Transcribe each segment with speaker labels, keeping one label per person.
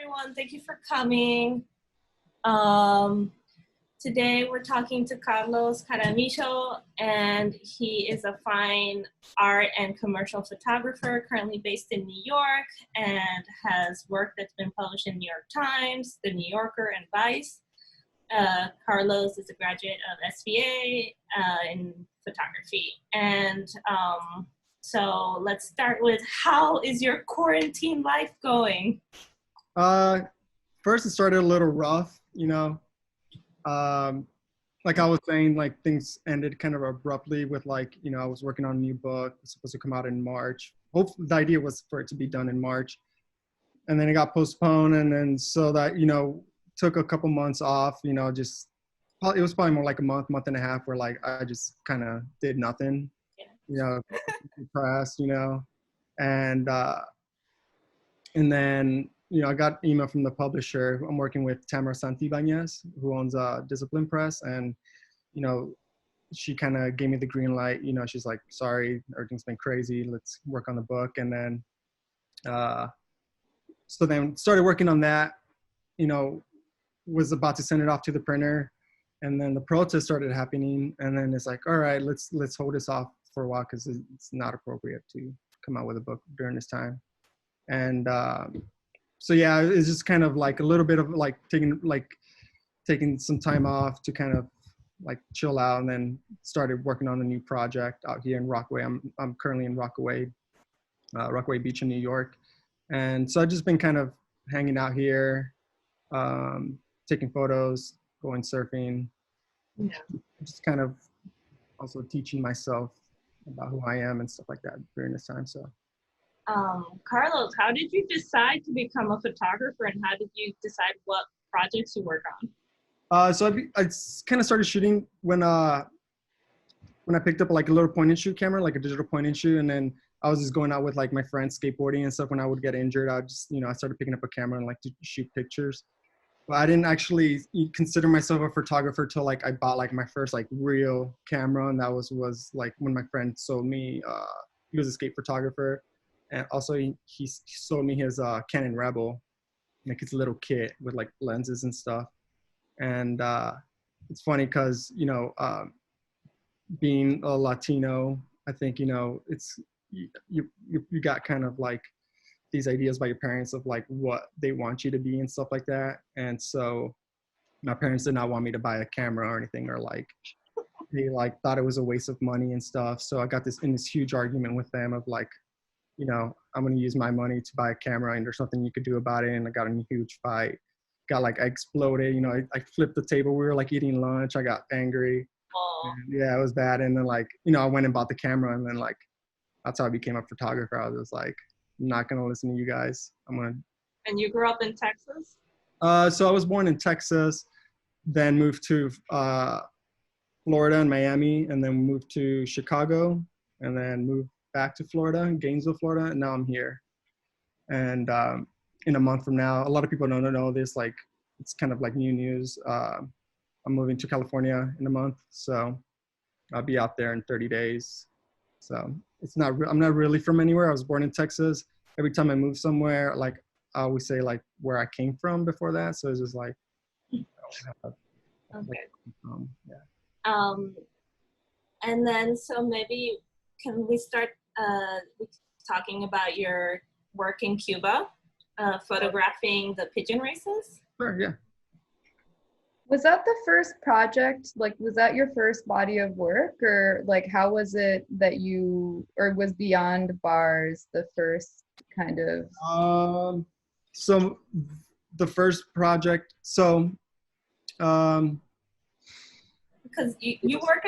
Speaker 1: everyone. Thank you for coming. Um, Today we're talking to Carlos Jaramillo, and he is a fine art and commercial photographer currently based in New York and has work that's been published in New York Times, The New Yorker, and Vice. Carlos is a graduate of SVA in photography. And so let's start with, how is your quarantine life going?
Speaker 2: First it started a little rough, like I was saying, like things ended kind of abruptly with I was working on a new book. It was supposed to come out in March. Hopefully the idea was for it to be done in March, and then it got postponed. And then so that, took a couple months off, it was probably more like a month and a half where I just kind of did nothing, depressed, and then, I got an email from the publisher. I'm working with Tamara Santibáñez, who owns Discipline Press. And, she kind of gave me the green light. She's like, sorry, everything's been crazy. Let's work on the book. And then, so then started working on that, was about to send it off to the printer. And then the protest started happening. And then it's like, all right, let's hold this off for a while because it's not appropriate to come out with a book during this time. And so yeah, it's just kind of like a little bit of taking some time off to kind of chill out, and then started working on a new project out here in Rockaway. I'm currently in Rockaway Beach in New York. And so I've just been kind of hanging out here, taking photos, going surfing, just kind of also teaching myself about who I am and stuff like that during this time. So
Speaker 1: Carlos, how did you decide to become a photographer, and how did you decide what projects you work on?
Speaker 2: So I kind of started shooting when I picked up a little point and shoot camera, like a digital point and shoot. And then I was just going out with my friends skateboarding and stuff. When I would get injured, I just, I started picking up a camera and to shoot pictures. But I didn't actually consider myself a photographer till I bought my first real camera. And that was when my friend sold me, he was a skate photographer. And also he sold me his Canon Rebel, his little kit with lenses and stuff. And it's funny because, being a Latino, I think, it's, you got kind of these ideas by your parents of what they want you to be and stuff like that. And so my parents did not want me to buy a camera or anything, or they thought it was a waste of money and stuff. So I got this huge argument with them of I'm going to use my money to buy a camera, and there's nothing you could do about it. And I got in a huge fight. I exploded, I flipped the table. We were eating lunch. I got angry. And, yeah, it was bad. And then I went and bought the camera, and then that's how I became a photographer. I was just I'm not going to listen to you guys.
Speaker 1: And you grew up in Texas?
Speaker 2: So I was born in Texas, then moved to Florida and Miami, and then moved to Chicago, and then moved back to Florida, Gainesville, Florida, and now I'm here. And in a month from now, a lot of people don't know this, it's kind of new news. I'm moving to California in a month, so I'll be out there in 30 days. So I'm not really from anywhere. I was born in Texas. Every time I move somewhere, I always say where I came from before that. So it's just
Speaker 1: okay.
Speaker 2: Yeah.
Speaker 1: And then so maybe can we start talking about your work in Cuba, photographing the pigeon races?
Speaker 2: Sure, yeah.
Speaker 3: Was that the first project? Was that your first body of work, or how was it that or was Beyond Bars the first kind of?
Speaker 2: So the first project,
Speaker 1: because you work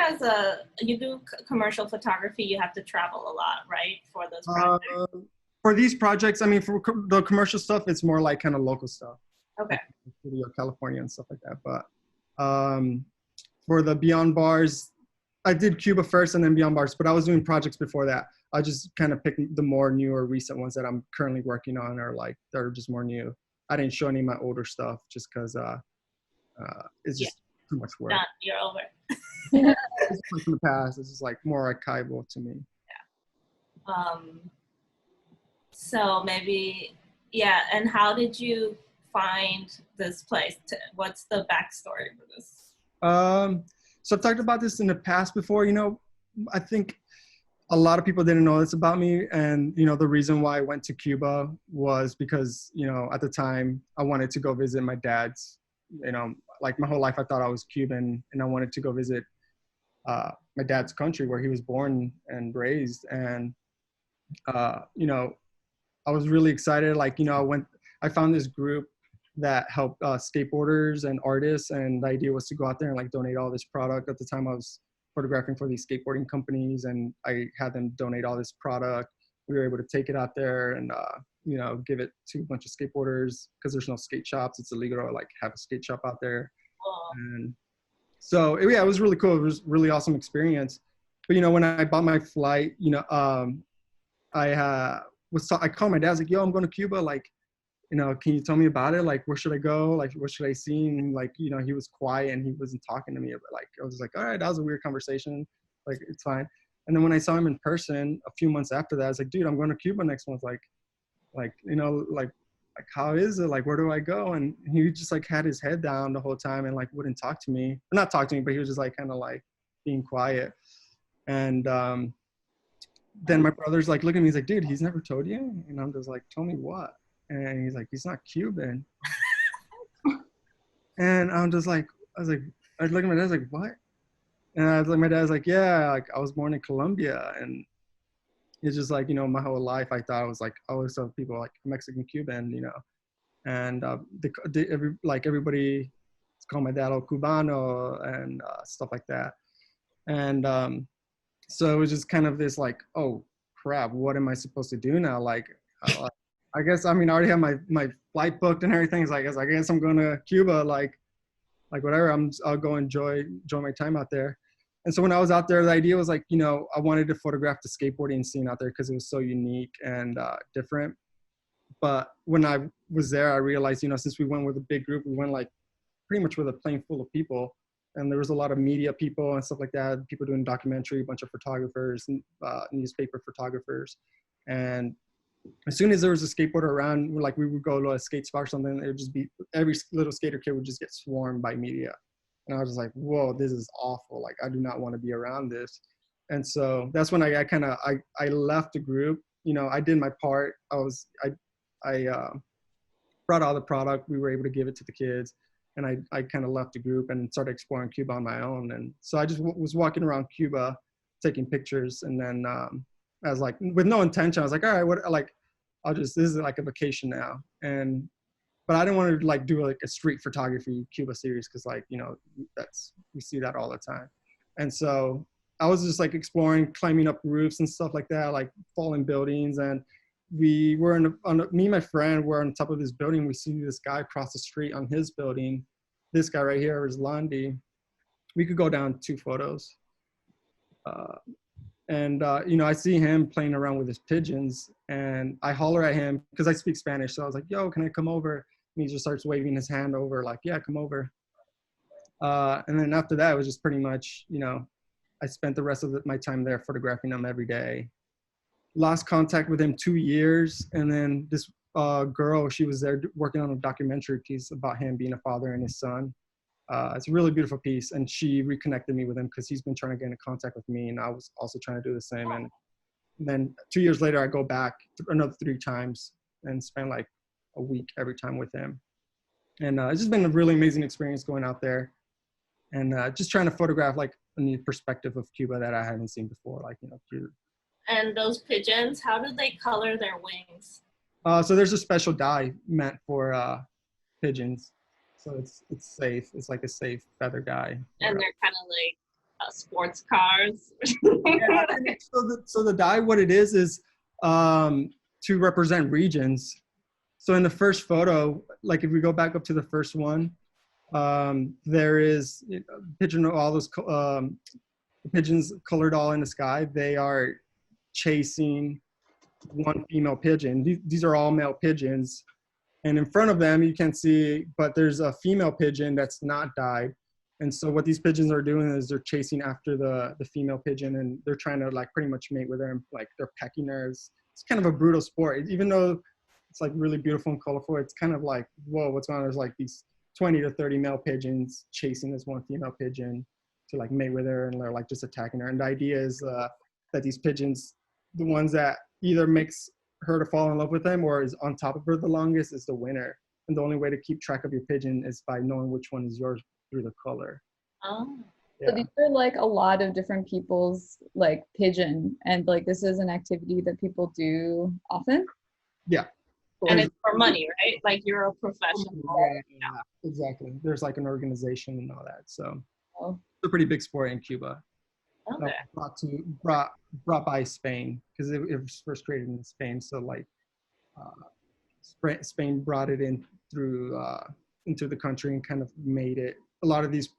Speaker 1: you do commercial photography, you have to travel a lot, right, for those projects?
Speaker 2: For these projects, I mean, for the commercial stuff, it's more kind of local stuff.
Speaker 1: Okay.
Speaker 2: California and stuff like that. But for the Beyond Bars, I did Cuba first and then Beyond Bars, but I was doing projects before that. I just kind of picked the more newer recent ones that I'm currently working on, or that are just more new. I didn't show any of my older stuff just because it's just too much work.
Speaker 1: Done. You're over.
Speaker 2: It's from the past. It's just more archival to me.
Speaker 1: Yeah. So maybe, yeah. And how did you find this place? What's the backstory for this?
Speaker 2: So I've talked about this in the past before. I think a lot of people didn't know this about me. And, the reason why I went to Cuba was because, at the time I wanted to go visit my dad's, like my whole life I thought I was Cuban, and I wanted to go visit my dad's country where he was born and raised. And, I was really excited. Like, I found this group that helped skateboarders and artists. And the idea was to go out there and like donate all this product. At the time I was photographing for these skateboarding companies, and I had them donate all this product. We were able to take it out there and, give it to a bunch of skateboarders, because there's no skate shops. It's illegal to like have a skate shop out there. And so, yeah, it was really cool. It was a really awesome experience. But, when I bought my flight, I called my dad. I was like, yo, I'm going to Cuba. Like, can you tell me about it? Like, where should I go? Like, what should I see? And like, he was quiet and he wasn't talking to me. But like, I was like, all right, that was a weird conversation. Like, it's fine. And then when I saw him in person a few months after that, I was like, dude, I'm going to Cuba next month. Like, how is it? Like, where do I go? And he just like had his head down the whole time and like wouldn't talk to me. Not talk to me, but he was just like kind of like being quiet. And then my brother's like looking at me, he's like, dude, he's never told you? And I'm just like, told me what? And he's like, he's not Cuban. And I'm just like, I was looking at my dad, I was like, what? And I was like, my dad's like, yeah, like I was born in Colombia. And it's just like, my whole life I thought I was like, I always saw people like Mexican, Cuban, and everybody called my dad El Cubano and stuff like that. And so it was just kind of this like, oh crap, what am I supposed to do now? Like, I guess, I already have my flight booked and everything. It's like, I guess I'm going to Cuba, like whatever, I'll go enjoy my time out there. And so when I was out there, the idea was like, I wanted to photograph the skateboarding scene out there because it was so unique and different. But when I was there, I realized, since we went with a big group, we went like pretty much with a plane full of people. And there was a lot of media people and stuff like that, people doing documentary, a bunch of photographers, newspaper photographers. And as soon as there was a skateboarder around, we would go to a skate spot or something, it would just be, every little skater kid would just get swarmed by media. And I was just like, whoa, this is awful. Like, I do not want to be around this. And so that's when I left the group. I did my part. I brought all the product. We were able to give it to the kids. And I kind of left the group and started exploring Cuba on my own. And so I just was walking around Cuba, taking pictures. And then I was like, with no intention, I was like, all right, this is like a vacation now. But I didn't want to like do like a street photography Cuba series, because like, we see that all the time. And so I was just like exploring, climbing up roofs and stuff like that, like falling buildings. And we were me and my friend were on top of this building. We see this guy across the street on his building. This guy right here is Landi. We could go down 2 photos. I see him playing around with his pigeons, and I holler at him because I speak Spanish. So I was like, yo, can I come over? And he just starts waving his hand over, like, yeah, come over. And then after that, it was just pretty much, I spent the rest of my time there photographing him every day. Lost contact with him 2 years. And then this girl, she was there working on a documentary piece about him being a father and his son. It's a really beautiful piece. And she reconnected me with him because he's been trying to get in contact with me. And I was also trying to do the same. And then 2 years later, I go back another 3 times and spend like a week every time with him. And it's just been a really amazing experience going out there and just trying to photograph like a new perspective of Cuba that I haven't seen before, like, Cuba.
Speaker 1: And those pigeons, how do they color their wings?
Speaker 2: So there's a special dye meant for pigeons. So it's safe. It's like a safe feather dye.
Speaker 1: And they're kind of like sports cars.
Speaker 2: Yeah, so the dye, what it is to represent regions. So in the first photo, like if we go back up to the first one, there is pigeon, all those pigeons colored all in the sky. They are chasing one female pigeon. These are all male pigeons. And in front of them, you can see, but there's a female pigeon that's not dyed. And so what these pigeons are doing is they're chasing after the female pigeon, and they're trying to like pretty much mate with her, and like they're pecking her. It's kind of a brutal sport. Even though It's like really beautiful and colorful. It's kind of like, whoa, what's going on? There's like these 20 to 30 male pigeons chasing this one female pigeon to like mate with her, and they're like just attacking her. And the idea is that these pigeons, the ones that either makes her to fall in love with them or is on top of her the longest, is the winner. And the only way to keep track of your pigeon is by knowing which one is yours through the color.
Speaker 1: Oh.
Speaker 3: So these are like a lot of different people's like pigeon, and like this is an activity that people do often.
Speaker 2: Yeah.
Speaker 1: And it's for money, right? Like you're a professional.
Speaker 2: Yeah, exactly. There's like an organization and all that. So
Speaker 3: Oh.
Speaker 2: it's a pretty big sport in Cuba.
Speaker 1: Okay.
Speaker 2: Brought by Spain, because it was first created in Spain. So like Spain brought it in through into the country and kind of made it. A lot of these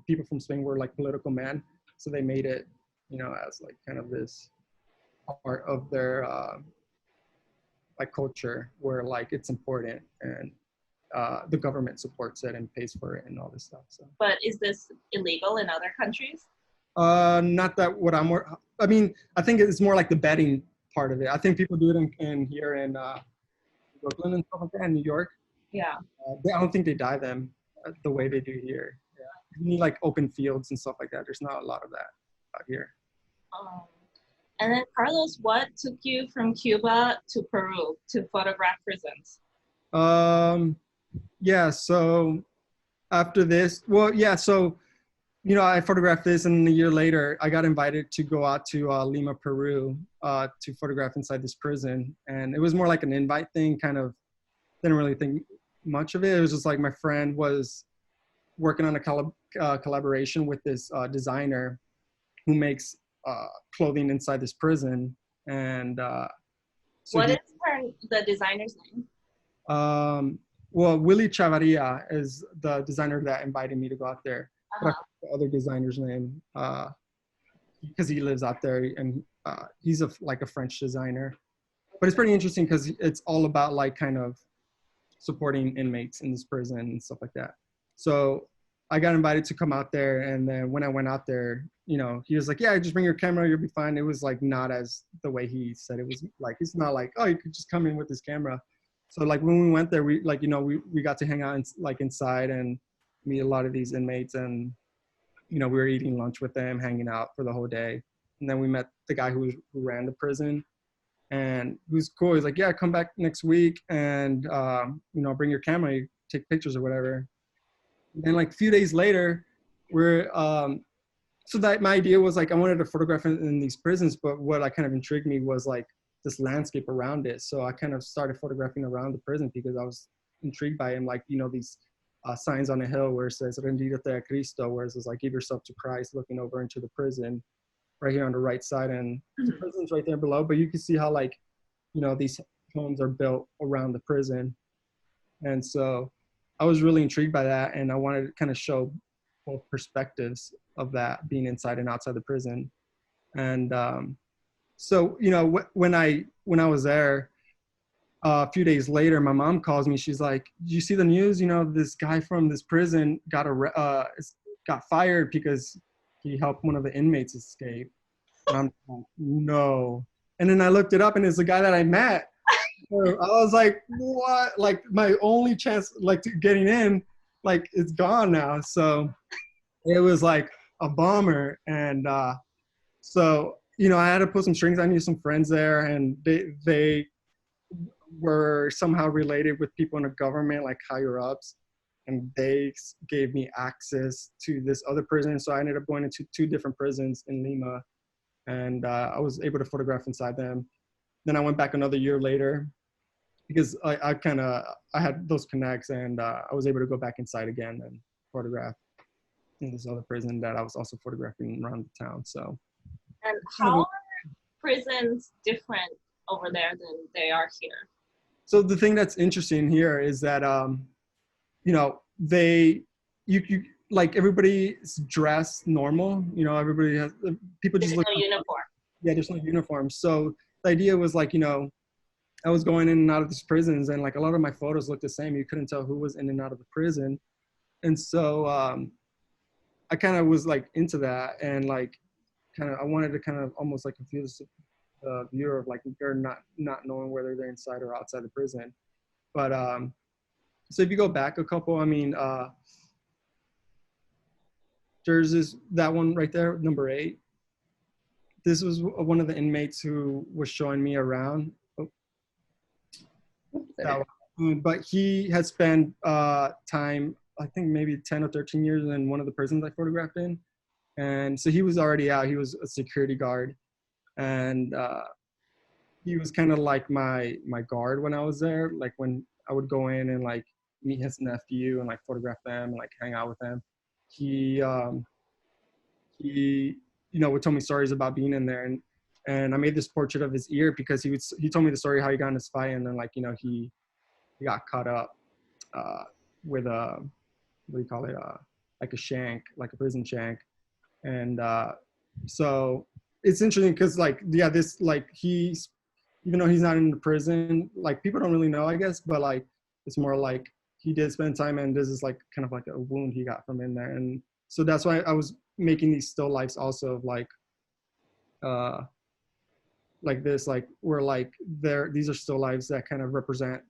Speaker 2: people from Spain were like political men, so they made it, as like kind of this part of their like culture, where like it's important, and the government supports it and pays for it and all this stuff. So.
Speaker 1: But is this illegal in other countries?
Speaker 2: Not that what I'm. I mean, I think it's more like the betting part of it. I think people do it in here in Brooklyn and stuff like that, in New York.
Speaker 1: Yeah.
Speaker 2: I don't think they dye them the way they do here. Yeah. You need like open fields and stuff like that. There's not a lot of that out here.
Speaker 1: And then Carlos, what took you from Cuba to Peru to photograph prisons?
Speaker 2: Yeah, so after this, I photographed this, and a year later, I got invited to go out to Lima, Peru, to photograph inside this prison. And it was more like an invite thing, kind of didn't really think much of it. It was just like my friend was working on a collaboration with this designer who makes clothing inside this prison. And
Speaker 1: what is the designer's name?
Speaker 2: Well, Willie Chavarria is the designer that invited me to go out there. But I forgot the other designer's name, because he lives out there, and he's like a French designer. But it's pretty interesting because it's all about like kind of supporting inmates in this prison and stuff like that. So I got invited to come out there, and then when I went out there, he was like, "Yeah, just bring your camera, you'll be fine." It was like not as the way he said it was. Like it's not like, "Oh, you could just come in with this camera." So like when we went there, we like we got to hang out inside and meet a lot of these inmates, and we were eating lunch with them, hanging out for the whole day. And then we met the guy who ran the prison, and he was cool. He's like, "Yeah, come back next week, and bring your camera, you take pictures or whatever." And then like a few days later, so that my idea was like I wanted to photograph in these prisons, but what kind of intrigued me was like this landscape around it. So I kind of started photographing around the prison because I was intrigued by him, like these signs on a hill where it says "Rendídete a Cristo," where it says like "Give yourself to Christ," looking over into the prison, right here on the right side, and the prison's right there below. But you can see how like these homes are built around the prison, and so I was really intrigued by that, and I wanted to kind of show both perspectives of that, being inside and outside the prison. And so when I was there, a few days later, my mom calls me. She's like, "Did you see the news? This guy from this prison got fired because he helped one of the inmates escape." And I'm like, "No." And then I looked it up, and it's the guy that I met. So I was like, "What?" Like my only chance, like getting in, like it's gone now. So it was like a bummer. And so I had to put some strings. I knew some friends there, and they were somehow related with people in the government, like higher ups, and they gave me access to this other prison. So I ended up going into 2 different prisons in Lima, and I was able to photograph inside them. Then I went back another year later because I had those connects, and I was able to go back inside again and photograph in this other prison that I was also photographing around the town. So.
Speaker 1: And how are prisons different over there than they are here?
Speaker 2: So the thing that's interesting here is that, you like everybody's dressed normal. Everybody has, people just
Speaker 1: There's
Speaker 2: look.
Speaker 1: no uniform.
Speaker 2: Yeah, there's no uniform. So the idea was like, I was going in and out of these prisons, and like a lot of my photos looked the same. You couldn't tell who was in and out of the prison. And so I kind of was like into that, and like I wanted to kind of almost like confuse the viewer of like they're not knowing whether they're inside or outside the prison. But so if you go back a couple, I mean, there's that one right there, number 8. This was one of the inmates who was showing me around. Oh, that one. But he had spent time, I think maybe 10 or 13 years in one of the prisons I photographed in. And so he was already out. He was a security guard. And he was kind of like my guard when I was there. Like when I would go in and like meet his nephew and like photograph them and like hang out with them. He would tell me stories about being in there, and I made this portrait of his ear because he told me the story how he got in his fight, and then like he got caught up with a, what do you call it, like a shank, like a prison shank. And so it's interesting because like, yeah, this, like, he's, even though he's not in the prison, like people don't really know, I guess, but like it's more like he did spend time, and this is like kind of like a wound he got from in there. And so that's why I was making these still lifes also of like this, like where like these are still lives that kind of represent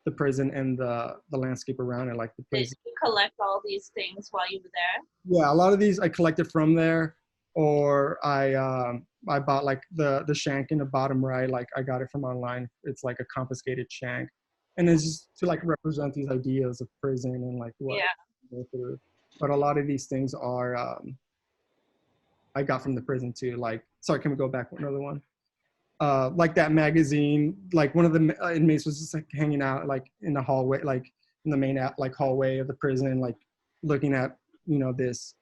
Speaker 2: the prison and the landscape around it, like the
Speaker 1: Did
Speaker 2: prison.
Speaker 1: you collect all these things while you were there?
Speaker 2: Yeah, a lot of these I collected from there, or I bought like the shank in the bottom right, like I got it from online. It's like a confiscated shank, and it's just to like represent these ideas of prison and like what
Speaker 1: Yeah.
Speaker 2: we go through. But a lot of these things are I got from the prison too. Like, sorry, can we go back another one? Like that magazine, like one of the inmates was just like hanging out like in the hallway, like in the main like hallway of the prison, like looking at this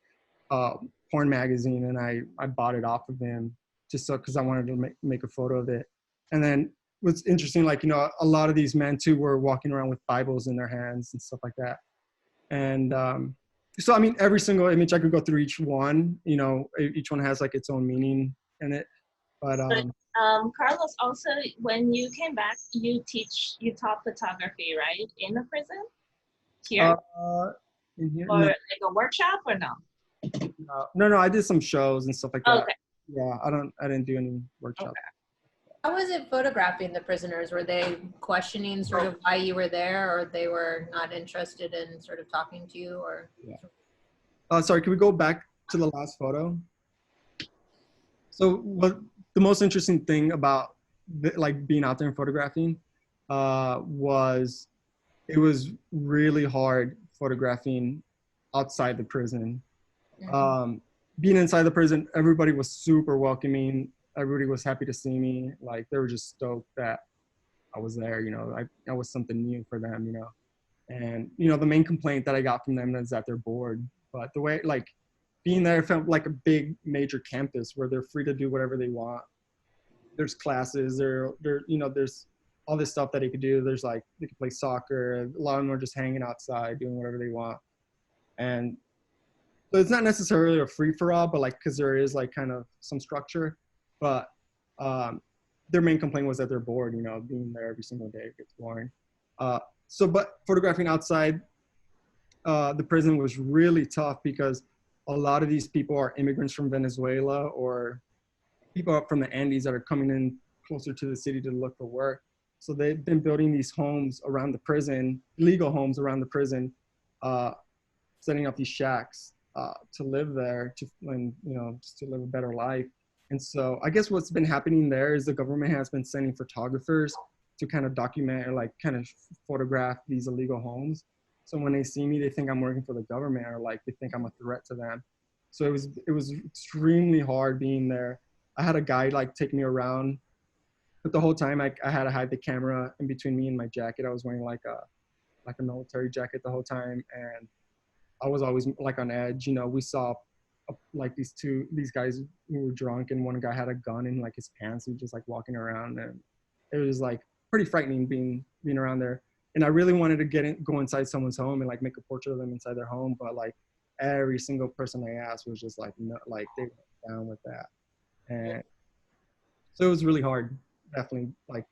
Speaker 2: porn magazine, and I bought it off of him just so because I wanted to make a photo of it. And then what's interesting, like a lot of these men too were walking around with Bibles in their hands and stuff like that. And so I mean, every single image I could go through each one. Each one has like its own meaning in it. But
Speaker 1: Carlos, also, when you came back, you taught photography, right? In the prison? Here?
Speaker 2: In here,
Speaker 1: Or
Speaker 2: no,
Speaker 1: like a workshop or no?
Speaker 2: no, I did some shows and stuff like that.
Speaker 1: Okay.
Speaker 2: Yeah, I didn't do any workshops.
Speaker 1: Okay.
Speaker 4: How was it photographing the prisoners? Were they questioning sort of why you were there, or they were not interested in sort of talking to you, or?
Speaker 2: Yeah. Sorry, can we go back to the last photo? So what the most interesting thing about like being out there and photographing was it was really hard photographing outside the prison. Being inside the prison, everybody was super welcoming. Everybody was happy to see me. Like they were just stoked that I was there. I was something new for them. And the main complaint that I got from them is that they're bored. But the way like being there felt like a big major campus where they're free to do whatever they want. There's classes. There's all this stuff that they could do. There's like they could play soccer. A lot of them are just hanging outside doing whatever they want. And so it's not necessarily a free for all, but like because there is like kind of some structure. But their main complaint was that they're bored. Being there every single day gets boring. But photographing outside the prison was really tough because a lot of these people are immigrants from Venezuela or people up from the Andes that are coming in closer to the city to look for work. So they've been building these homes around the prison, legal homes around the prison, setting up these shacks to live there, just to live a better life. And so I guess what's been happening there is the government has been sending photographers to kind of document or like kind of photograph these illegal homes. So when they see me, they think I'm working for the government or like they think I'm a threat to them. So it was extremely hard being there. I had a guy like take me around, but the whole time I had to hide the camera in between me and my jacket. I was wearing like a military jacket the whole time, and I was always like on edge. We saw like these guys who were drunk, and one guy had a gun in like his pants. He was just like walking around, and it was like pretty frightening being around there. And I really wanted to go inside someone's home and like make a portrait of them inside their home, but like every single person I asked was just like no, like they were down with that. And so it was really hard, definitely, like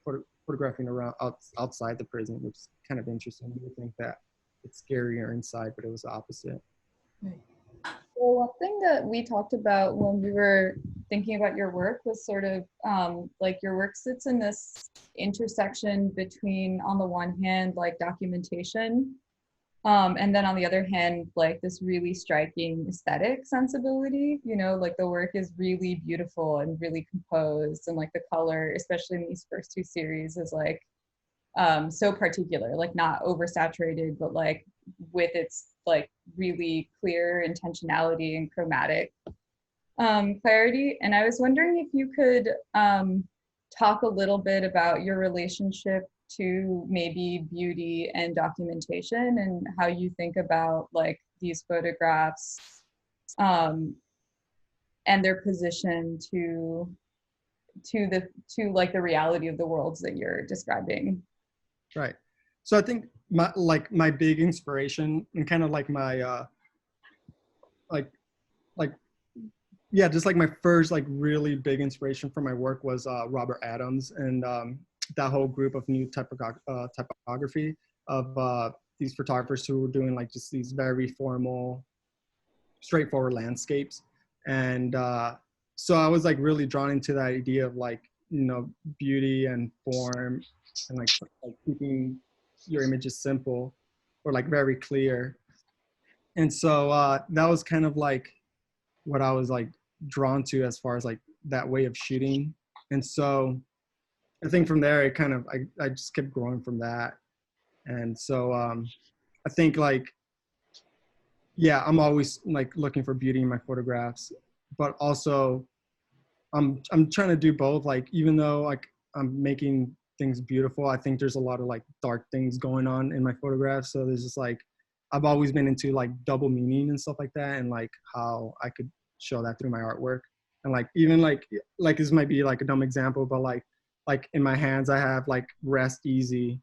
Speaker 2: photographing around outside the prison, which is kind of interesting. You would think that it's scarier inside, but it was the opposite.
Speaker 3: Well, one thing that we talked about when we were thinking about your work was sort of like your work sits in this intersection between, on the one hand, like documentation, and then on the other hand, like this really striking aesthetic sensibility. You know, like the work is really beautiful and really composed, and like the color, especially in these first two series, is like so particular, like not oversaturated, but like with its like really clear intentionality and chromatic clarity. And I was wondering if you could talk a little bit about your relationship to maybe beauty and documentation, and how you think about like these photographs and their position to like the reality of the worlds that you're describing.
Speaker 2: Right. So I think my big inspiration and kind of like my like yeah, just like my first like really big inspiration for my work was Robert Adams and that whole group of new typography of these photographers who were doing like just these very formal, straightforward landscapes. And so I was like really drawn into that idea of like, you know, beauty and form and like keeping your images simple or like very clear. And so that was kind of like what I was like drawn to as far as like that way of shooting. And so I think from there it kind of I just kept growing from that. And so I think like, yeah, I'm always like looking for beauty in my photographs, but also I'm trying to do both. Like even though like I'm making things beautiful, I think there's a lot of like dark things going on in my photographs. So there's just like I've always been into like double meaning and stuff like that, and like how I could show that through my artwork. And like even like this might be like a dumb example, but like in my hands I have like rest easy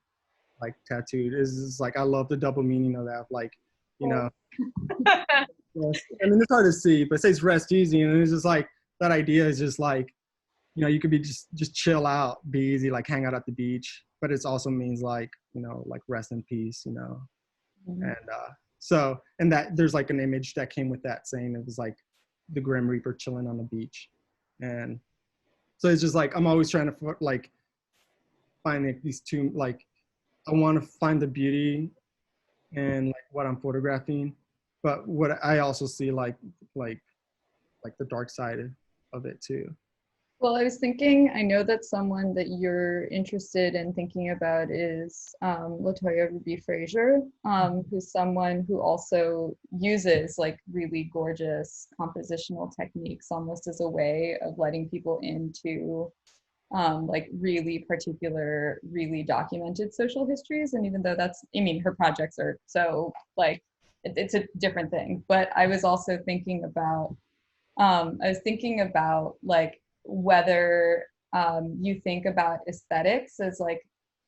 Speaker 2: like tattooed. Is like I love the double meaning of that. Like, you know, yes. I mean it's hard to see, but it says rest easy, and it's just like that idea is just like, you know, you could be just chill out, be easy, like hang out at the beach, but it also means like, you know, like rest in peace, you know.
Speaker 3: Mm-hmm.
Speaker 2: And so, and that there's like an image that came with that saying, it was like the Grim Reaper chilling on the beach. And so it's just like I'm always trying to like find like these two, like I want to find the beauty in like what I'm photographing, but what I also see like the dark side of it too.
Speaker 3: Well, I was thinking, I know that someone that you're interested in thinking about is Latoya Ruby Frazier, who's someone who also uses like really gorgeous compositional techniques almost as a way of letting people into like really particular, really documented social histories. And even though that's, I mean, her projects are so like, it's a different thing. But I was also thinking about, like whether you think about aesthetics as like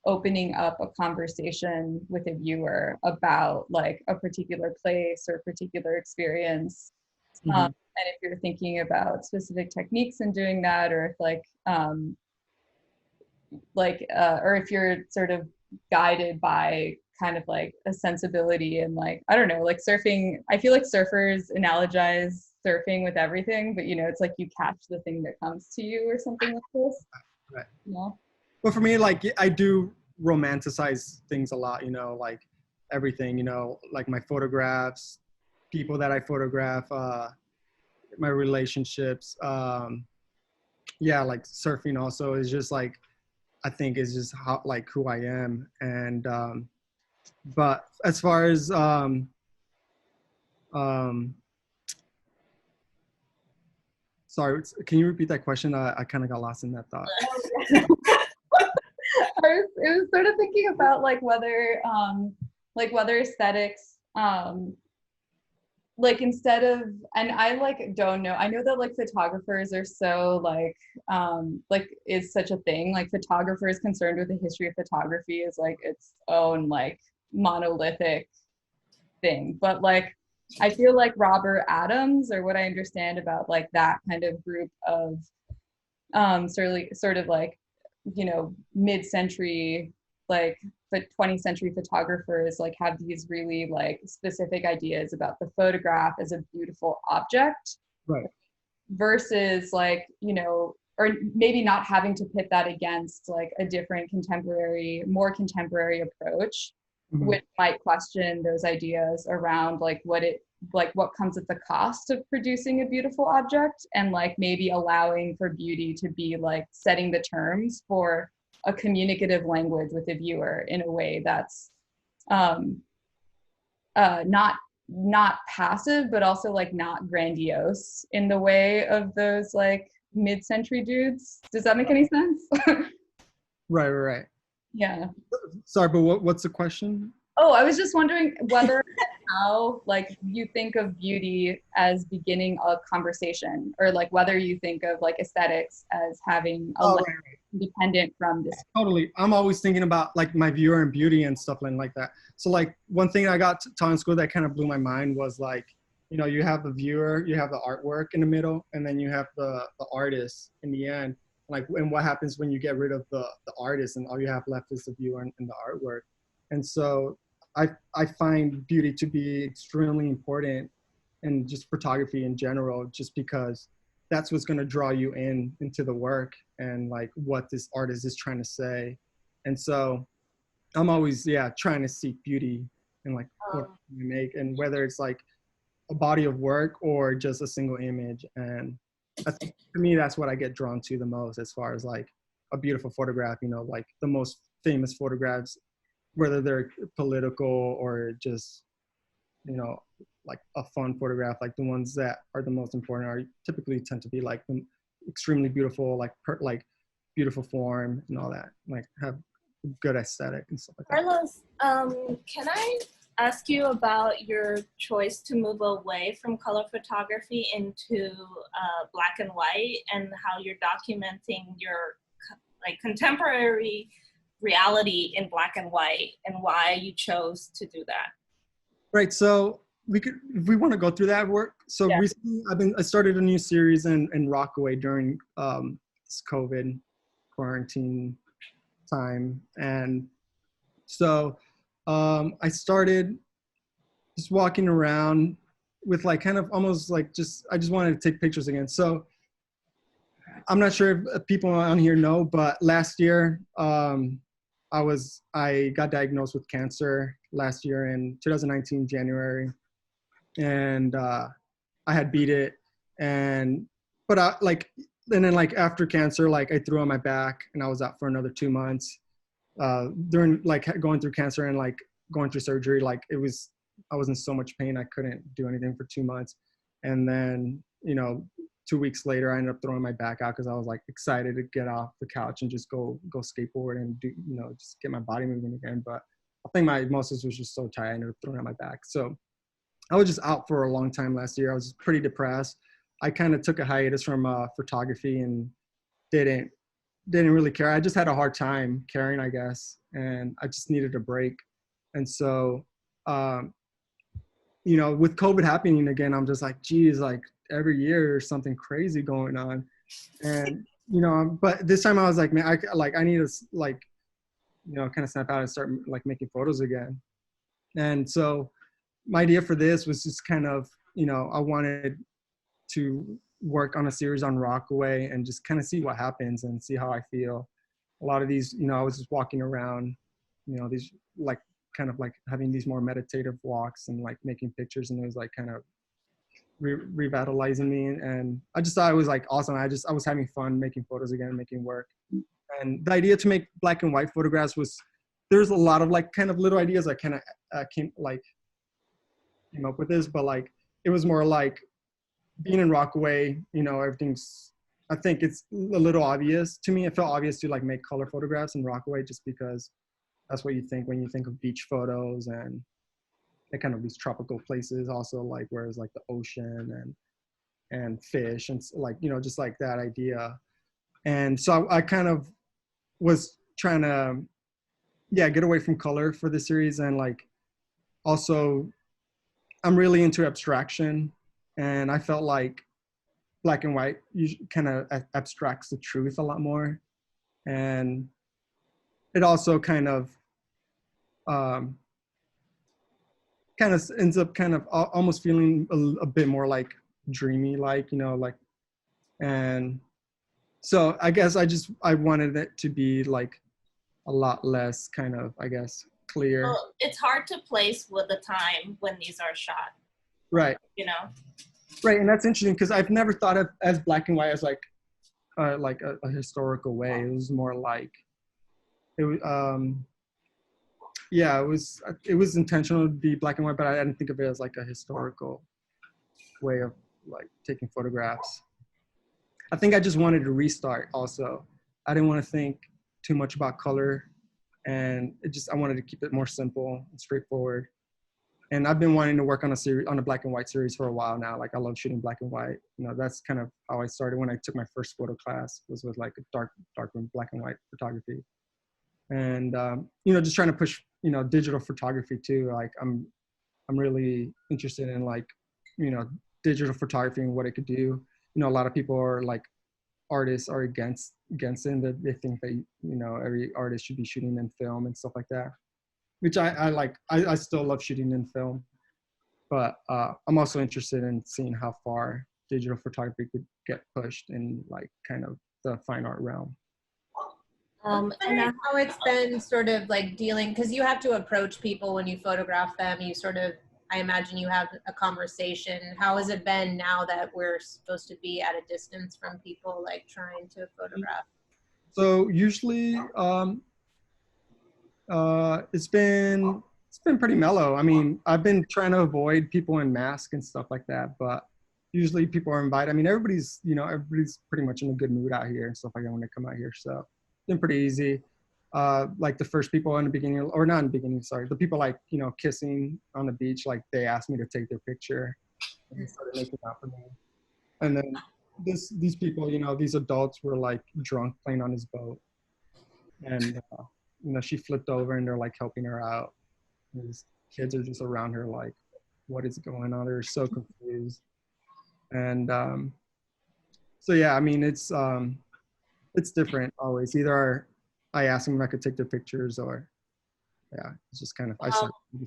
Speaker 3: opening up a conversation with a viewer about like a particular place or a particular experience.
Speaker 2: Mm-hmm.
Speaker 3: And if you're thinking about specific techniques in doing that, or if or if you're sort of guided by kind of like a sensibility and like, I don't know, like surfing, I feel like surfers analogize surfing with everything, but you know, it's like you catch the thing that comes to you or something like this.
Speaker 2: Right.
Speaker 3: Yeah.
Speaker 2: Well, for me, like I do romanticize things a lot, you know, like everything, you know, like my photographs, people that I photograph, my relationships. Yeah, like surfing also is just like, I think is just how like who I am. And but as far as sorry, can you repeat that question? I kind of got lost in that thought.
Speaker 3: It was sort of thinking about like whether aesthetics like instead of, and I like don't know, I know that like photographers are so like is such a thing, like photographers concerned with the history of photography is like its own like monolithic thing. But like I feel like Robert Adams, or what I understand about like that kind of group of sort of like, you know, mid-century like the 20th century photographers like have these really like specific ideas about the photograph as a beautiful object,
Speaker 2: Right.
Speaker 3: versus like, you know, or maybe not having to pit that against like a different more contemporary approach,
Speaker 2: Mhm.
Speaker 3: which might question those ideas around like what comes at the cost of producing a beautiful object, and like maybe allowing for beauty to be like setting the terms for a communicative language with the viewer in a way that's not passive, but also like not grandiose in the way of those like mid-century dudes. Does that make any sense?
Speaker 2: Right.
Speaker 3: Yeah.
Speaker 2: Sorry, but what's the question?
Speaker 3: Oh, I was just wondering whether how like you think of beauty as beginning a conversation, or like whether you think of like aesthetics as having a
Speaker 2: Right.
Speaker 3: independent from this.
Speaker 2: Totally. I'm always thinking about like my viewer and beauty and stuff like that. So like one thing I got taught in school that kind of blew my mind was like, you know, you have the viewer, you have the artwork in the middle, and then you have the artist in the end. Like, and what happens when you get rid of the artist and all you have left is the viewer and the artwork. And so I find beauty to be extremely important in just photography in general, just because that's what's going to draw you into the work and like what this artist is trying to say. And so I'm always, trying to seek beauty in like what we make, and whether it's like a body of work or just a single image. And I think to me, that's what I get drawn to the most as far as like a beautiful photograph, you know, like the most famous photographs, whether they're political or just, you know, like a fun photograph, like the ones that are the most important are typically tend to be like extremely beautiful, like beautiful form and all that, like have good aesthetic and stuff like that.
Speaker 1: Carlos, can I ask you about your choice to move away from color photography into black and white, and how you're documenting your like contemporary reality in black and white, and why you chose to do that?
Speaker 2: Right. So if we want to go through that work. So recently I started a new series in Rockaway during this COVID quarantine time. And so I started just walking around with like kind of almost like I just wanted to take pictures again. So I'm not sure if people on here know, but last year I got diagnosed with cancer last year in 2019, January. And I had beat it. And then like after cancer, like I threw on my back and I was out for another 2 months during like going through cancer and like going through surgery. Like I was in so much pain. I couldn't do anything for 2 months. And then, you know, 2 weeks later, I ended up throwing my back out because I was like excited to get off the couch and just go skateboard and do, you know, just get my body moving again. But I think my muscles was just so tight, I ended up throwing out my back. So I was just out for a long time last year. I was pretty depressed. I kind of took a hiatus from photography and didn't really care. I just had a hard time caring, I guess, and I just needed a break. And so, you know, with COVID happening again, I'm just like, geez, like every year there's something crazy going on. And, you know, but this time I was like, man, I need to like, you know, kind of snap out and start like making photos again. And so my idea for this was just kind of, you know, I wanted to work on a series on Rockaway and just kind of see what happens and see how I feel. A lot of these, you know, I was just walking around, you know, these like kind of like having these more meditative walks and like making pictures, and it was like kind of revitalizing me. And I just thought it was like awesome. I was having fun making photos again, making work. And the idea to make black and white photographs was, there's a lot of like kind of little ideas I kind of came up with this, but like it was more like being in Rockaway, you know, I think it's a little obvious to me. It felt obvious to like make color photographs in Rockaway just because that's what you think when you think of beach photos and kind of these tropical places also, like where it's like the ocean and fish and like, you know, just like that idea. And so I kind of was trying to, get away from color for the series. And like, also I'm really into abstraction, and I felt like black and white kind of abstracts the truth a lot more. And it also kind of um, kind of ends up kind of almost feeling a bit more like dreamy, like, you know, like, and so I guess I wanted it to be like a lot less kind of, I guess, clear.
Speaker 1: Well, it's hard to place with the time when these are shot,
Speaker 2: Right.
Speaker 1: you know?
Speaker 2: Right. And that's interesting because I've never thought of as black and white as like a historical way. It was more like, it was, yeah, it was intentional to be black and white, but I didn't think of it as like a historical way of like taking photographs. I think I just wanted to restart also. I didn't want to think too much about color, and I wanted to keep it more simple and straightforward. And I've been wanting to work on a black and white series for a while now. Like I love shooting black and white. You know, that's kind of how I started when I took my first photo class, was with like a dark room black and white photography. And you know, just trying to push, you know, digital photography too. Like I'm really interested in like, you know, digital photography and what it could do. You know, a lot of people are like, artists are against it, and that they think that, you know, every artist should be shooting in film and stuff like that, which I like. I still love shooting in film, but I'm also interested in seeing how far digital photography could get pushed in like kind of the fine art realm.
Speaker 4: I'm wondering how it's been sort of like dealing, because you have to approach people when you photograph them. You sort of, I imagine you have a conversation. How has it been now that we're supposed to be at a distance from people, like trying to photograph?
Speaker 2: So usually it's been pretty mellow. I mean, I've been trying to avoid people in masks and stuff like that, but usually people are invited. I mean, everybody's pretty much in a good mood out here and stuff like that when they come out here. So it's been pretty easy. Like the first people in the beginning, or not in the beginning, sorry, the people like, you know, kissing on the beach, like they asked me to take their picture and they started making out for me. And then these people, you know, these adults were like drunk playing on his boat. And you know, she flipped over and they're like helping her out. And these kids are just around her like, what is going on? They're so confused. And so yeah, I mean, it's different always. Either I ask them if I could take their pictures, or yeah, it's just kind of.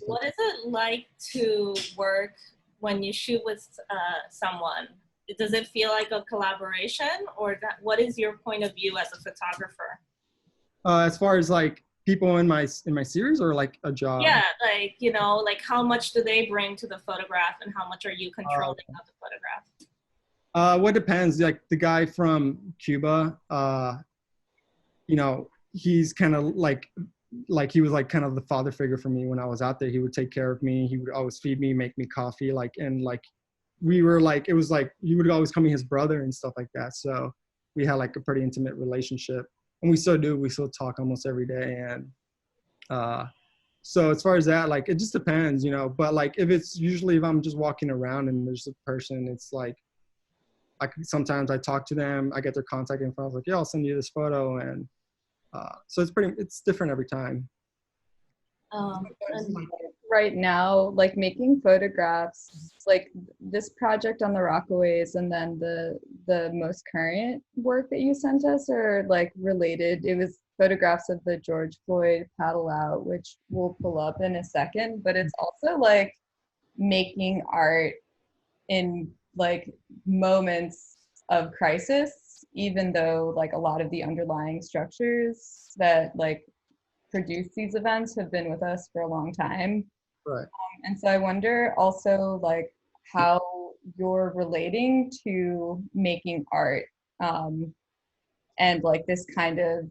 Speaker 1: What is it like to work when you shoot with someone? Does it feel like a collaboration, or what is your point of view as a photographer?
Speaker 2: As far as like people in my series, or like a job?
Speaker 1: Yeah, like, you know, like how much do they bring to the photograph, and how much are you controlling of the photograph?
Speaker 2: What depends. Like the guy from Cuba, you know, he's kind of like he was like kind of the father figure for me when I was out there. He would take care of me. He would always feed me, make me coffee, like, and like we were like, it was like he would always call me his brother and stuff like that. So we had like a pretty intimate relationship, and we still do. We still talk almost every day. And so as far as that, like, it just depends, you know. But like if I'm just walking around and there's a person, it's like sometimes I talk to them, I get their contact info. I was like, yeah, I'll send you this photo. And so it's different every time.
Speaker 3: Right now, like making photographs, like this project on the Rockaways and then the most current work that you sent us are like related. It was photographs of the George Floyd paddle out, which we'll pull up in a second, but it's also like making art in like moments of crisis, even though like a lot of the underlying structures that like produce these events have been with us for a long time.
Speaker 2: Right.
Speaker 3: And so I wonder also like how you're relating to making art, and like this kind of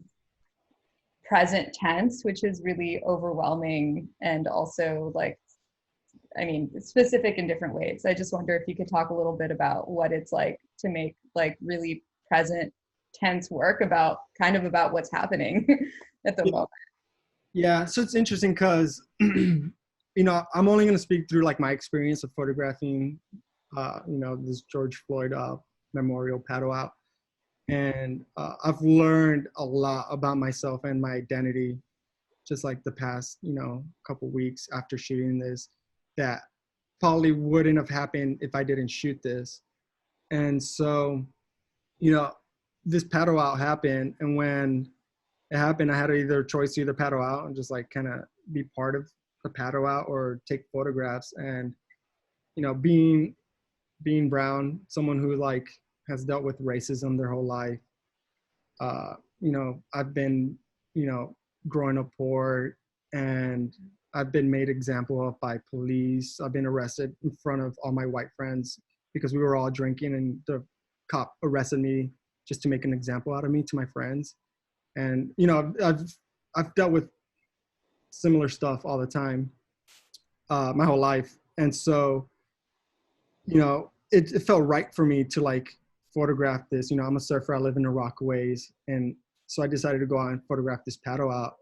Speaker 3: present tense, which is really overwhelming, and also like, I mean, specific in different ways. I just wonder if you could talk a little bit about what it's like to make like really present tense work about what's happening at the moment.
Speaker 2: Yeah, so it's interesting because, you know, I'm only going to speak through like my experience of photographing, you know, this George Floyd memorial paddle out. And I've learned a lot about myself and my identity, just like the past, you know, couple weeks after shooting this, that probably wouldn't have happened if I didn't shoot this. And so, you know, this paddle out happened, it happened. I had either choice to either paddle out and just like kind of be part of the paddle out or take photographs. And, you know, being brown, someone who like has dealt with racism their whole life, you know, I've been, you know, growing up poor, and I've been made example of by police. I've been arrested in front of all my white friends because we were all drinking, and the cop arrested me just to make an example out of me to my friends. And, you know, I've dealt with similar stuff all the time, my whole life. And so, you know, it felt right for me to like photograph this. You know, I'm a surfer, I live in the Rockaways. And so I decided to go out and photograph this paddle out.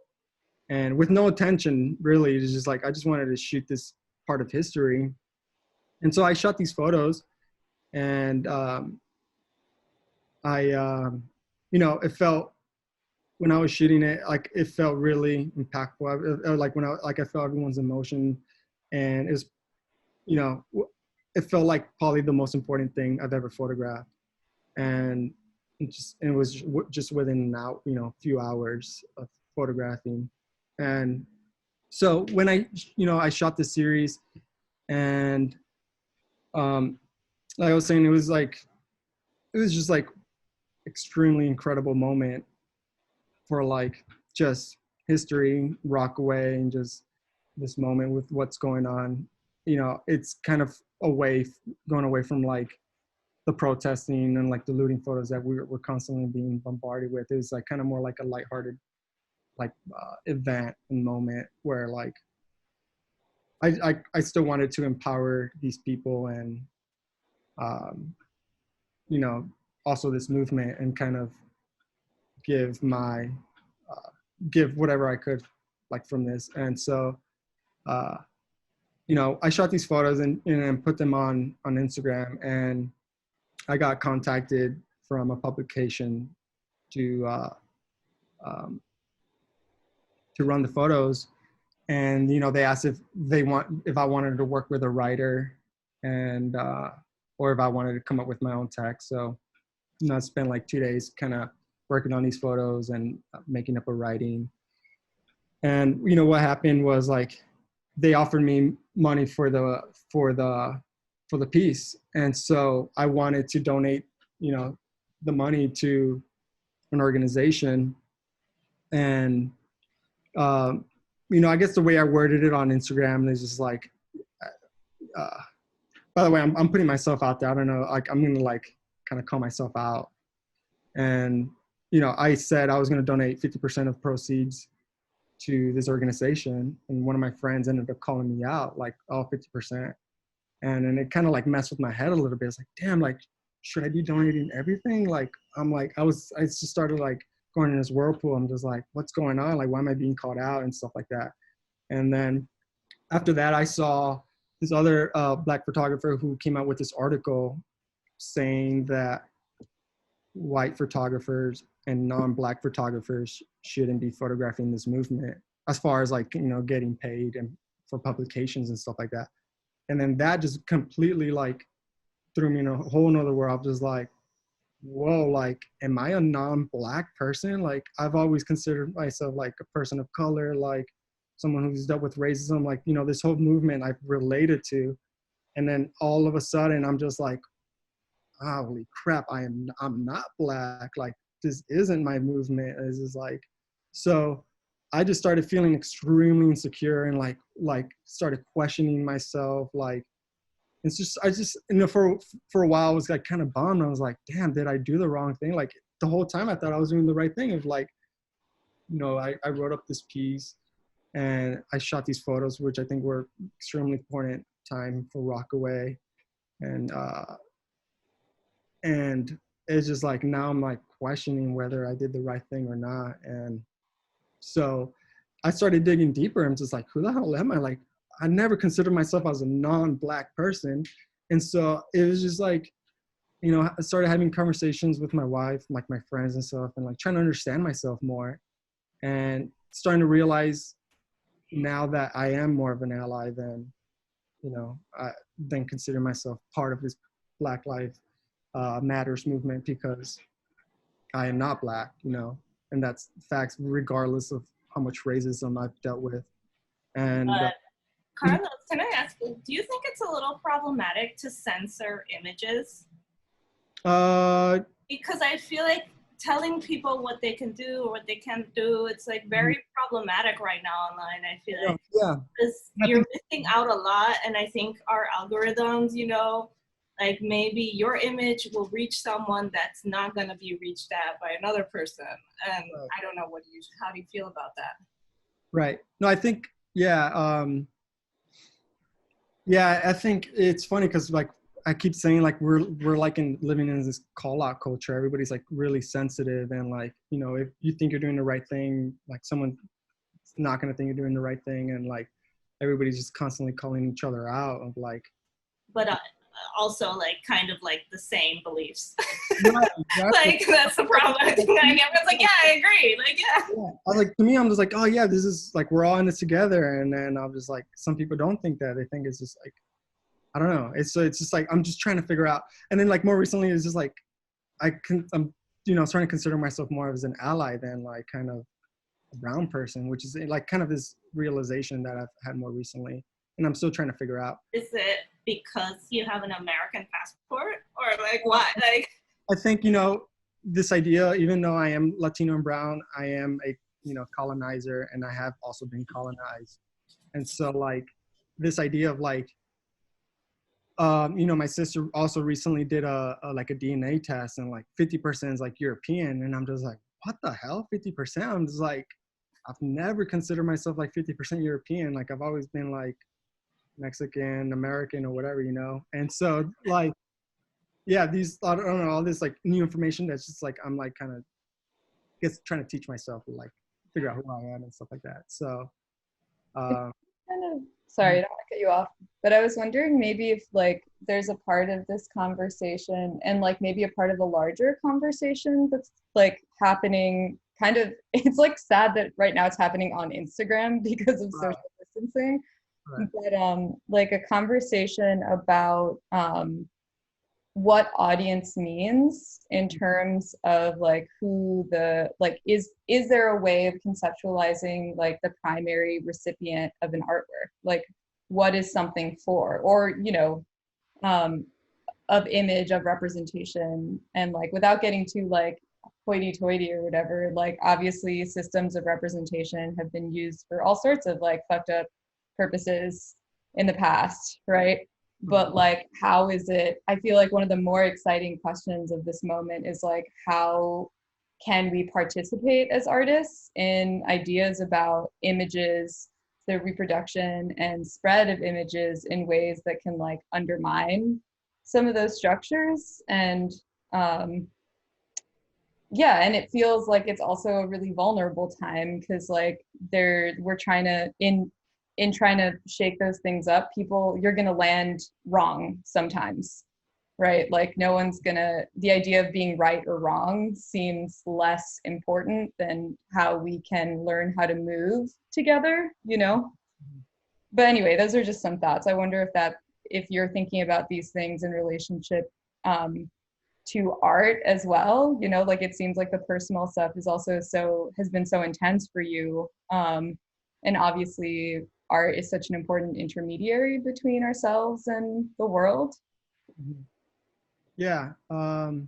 Speaker 2: And with no intention, really, it's just like, I just wanted to shoot this part of history. And so I shot these photos, and you know, it felt, when I was shooting it, like it felt really impactful. Like when I felt everyone's emotion, and it was, you know, it felt like probably the most important thing I've ever photographed. And it was just within now, you know, a few hours of photographing. And so when I shot this series, and like I was saying, it was just like extremely incredible moment for like just history, Rockaway, and just this moment with what's going on. You know, it's kind of going away from like the protesting and like the looting photos that we're constantly being bombarded with. It was like kind of more like a lighthearted like event and moment where like I still wanted to empower these people, and you know, also this movement, and kind of give give whatever I could like from this. And so you know, I shot these photos and put them on Instagram, and I got contacted from a publication to run the photos. And, you know, they asked if I wanted to work with a writer, and or if I wanted to come up with my own text. So, you know, I spent like 2 days kind of working on these photos and making up a writing. And, you know, what happened was like, they offered me money for the piece. And so I wanted to donate, you know, the money to an organization. And, you know, I guess the way I worded it on Instagram is just like, by the way, I'm putting myself out there. I don't know, like, I'm going to like kind of call myself out. And, you know, I said I was going to donate 50% of proceeds to this organization. And one of my friends ended up calling me out, like, oh, 50%. And it kind of like messed with my head a little bit. It's like, damn, like, should I be donating everything? Like, I'm like, I just started like going in this whirlpool. I'm just like, what's going on? Like, why am I being called out and stuff like that? And then after that, I saw this other Black photographer who came out with this article saying that white photographers and non-Black photographers shouldn't be photographing this movement, as far as like, you know, getting paid and for publications and stuff like that. And then that just completely like threw me in a whole nother world. I was just like, whoa, like, am I a non-Black person? Like, I've always considered myself like a person of color, like someone who's dealt with racism, like, you know, this whole movement I've related to. And then all of a sudden I'm just like, holy crap, I'm not Black. Like, this isn't my movement. This is like, so I just started feeling extremely insecure, and like started questioning myself. Like, it's just, I just, you know, for a while I was like kind of bummed. I was like, damn, did I do the wrong thing? Like, the whole time I thought I was doing the right thing. Of like, you know, I wrote up this piece and I shot these photos, which I think were extremely important time for Rockaway. And it's just like, now I'm like questioning whether I did the right thing or not. And so I started digging deeper. I'm just like, who the hell am I? Like, I never considered myself as a non-Black person. And so it was just like, you know, I started having conversations with my wife, like my friends and stuff, and like trying to understand myself more, and starting to realize now that I am more of an ally than, you know, than consider myself part of this Black Lives Matters movement, because I am not Black, you know. and that's facts regardless of how much racism I've dealt with. And
Speaker 1: Carlos, can I ask you, do you think it's a little problematic to censor images? Because I feel like telling people what they can do or what they can't do, it's like very problematic right now online. I feel like because you're missing out a lot, and I think our algorithms, you know, like maybe your image will reach someone that's not going to be reached at by another person, and I don't know how do you feel about that?
Speaker 2: Right. No, I think I think it's funny because like I keep saying like we're like living in this call out culture. Everybody's like really sensitive, and like, you know, if you think you're doing the right thing, like someone's not gonna think you're doing the right thing, and like everybody's just constantly calling each other out of like.
Speaker 1: But also like kind of like the same beliefs.
Speaker 2: Right, exactly.
Speaker 1: Like that's the problem. I think like everyone's like, yeah, I agree. Like I
Speaker 2: was like, to me, I'm just like, oh yeah, this is like we're all in this together, and then I'm just like, some people don't think that. They think it's just like, I don't know. It's just like I'm just trying to figure out. And then like more recently, it's just like I'm you know starting to consider myself more as an ally than like kind of a brown person, which is like kind of this realization that I've had more recently, and I'm still trying to figure out.
Speaker 1: Is it because you have an American passport, or like what? Like
Speaker 2: I think, you know, this idea, even though I am Latino and brown, I am a, you know, colonizer, and I have also been colonized. And so like this idea of like, you know, my sister also recently did a DNA test, and like 50% is like European. And I'm just like, what the hell, 50%? I'm just like, I've never considered myself like 50% European. Like I've always been like Mexican, American, or whatever, you know? And so like, yeah, these, I don't know, all this like new information that's just like, I'm like kind of trying to teach myself to like figure out who I am and stuff like that. So,
Speaker 3: kind of, sorry, I don't want to cut you off, but I was wondering maybe if like there's a part of this conversation and like maybe a part of a larger conversation that's like happening kind of, it's like sad that right now it's happening on Instagram because of social distancing, but like a conversation about what audience means in terms of like who the like is there a way of conceptualizing like the primary recipient of an artwork, like what is something for, or you know, of image, of representation, and like without getting too like hoity-toity or whatever, like obviously systems of representation have been used for all sorts of like fucked up purposes in the past, right? But like, how is it, I feel like one of the more exciting questions of this moment is like, how can we participate as artists in ideas about images, the reproduction and spread of images in ways that can like undermine some of those structures? And yeah, and it feels like it's also a really vulnerable time because like we're trying to, in trying to shake those things up, people, you're going to land wrong sometimes, right? Like no one's gonna, the idea of being right or wrong seems less important than how we can learn how to move together, you know? But anyway, those are just some thoughts. I wonder if you're thinking about these things in relationship to art as well, you know, like it seems like the personal stuff is also has been so intense for you. And obviously art is such an important intermediary between ourselves and the world.
Speaker 2: Yeah. I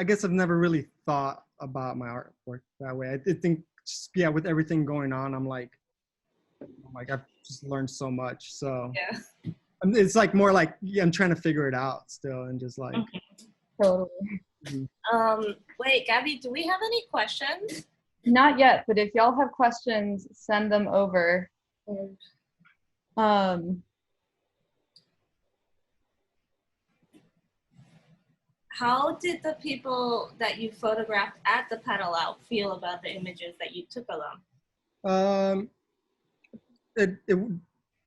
Speaker 2: guess I've never really thought about my artwork that way. I think, yeah, with everything going on, I'm like I've just learned so much. So
Speaker 1: yeah,
Speaker 2: it's like more like, yeah, I'm trying to figure it out still, and just like.
Speaker 3: Totally.
Speaker 1: Wait, Gabby, do we have any questions?
Speaker 3: Not yet, but if y'all have questions, send them over.
Speaker 1: How did the people that you photographed at the paddle out feel about the images that you took of them?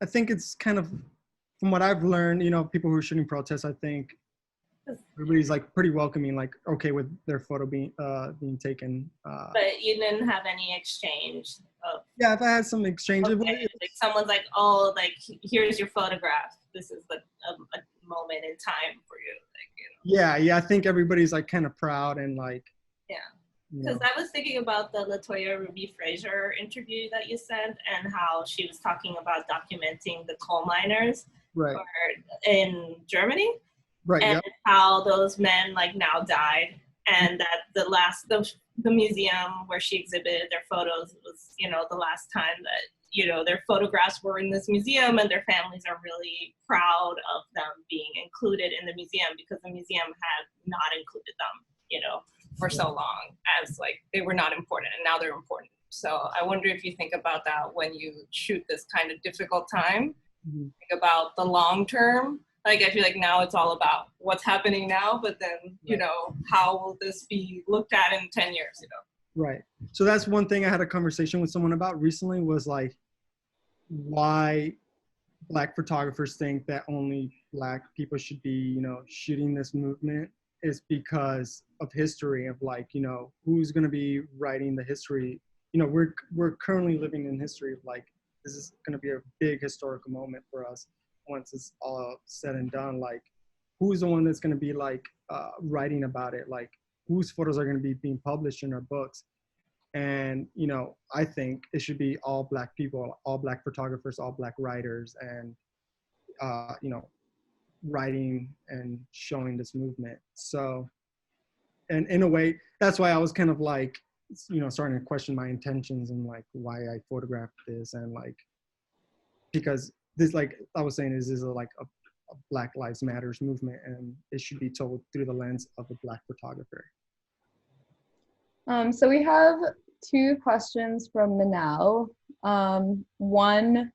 Speaker 2: I think it's kind of, from what I've learned, you know, people who are shooting protests, I think everybody's like pretty welcoming, like okay with their photo being taken.
Speaker 1: But you didn't have any exchange of.
Speaker 2: Yeah, if I had some exchange,
Speaker 1: okay, like someone's like, oh, like here's your photograph. This is a moment in time for you, like, you know.
Speaker 2: Yeah, I think everybody's like kind of proud and like.
Speaker 1: Yeah.
Speaker 2: You
Speaker 1: Because
Speaker 2: know.
Speaker 1: I was thinking about the Latoya Ruby Fraser interview that you sent and how she was talking about documenting the coal miners
Speaker 2: Right.
Speaker 1: in Germany.
Speaker 2: Right.
Speaker 1: And
Speaker 2: Yep.
Speaker 1: how those men like now died. And that the museum where she exhibited their photos was, you know, the last time that, you know, their photographs were in this museum, and their families are really proud of them being included in the museum because the museum had not included them, you know, for so long as like they were not important, and now they're important. So I wonder if you think about that when you shoot this kind of difficult time, think about the long term. Like I feel like now it's all about what's happening now, but then, you know, how will this be looked at in 10 years, you know?
Speaker 2: Right. So that's one thing I had a conversation with someone about recently was like why Black photographers think that only Black people should be, you know, shooting this movement is because of history of like, you know, who's going to be writing the history. You know, we're currently living in history of like, this is going to be a big historical moment for us once it's all said and done. Like, who's the one that's going to be like writing about it? Like, whose photos are going to be being published in our books? And, you know, I think it should be all Black people, all Black photographers, all Black writers, and, you know, writing and showing this movement. So, and in a way, that's why I was kind of like, you know, starting to question my intentions and like why I photographed this. And like, because this, like I was saying, is like a Black Lives Matters movement, and it should be told through the lens of a Black photographer.
Speaker 3: So we have two questions from Manal. One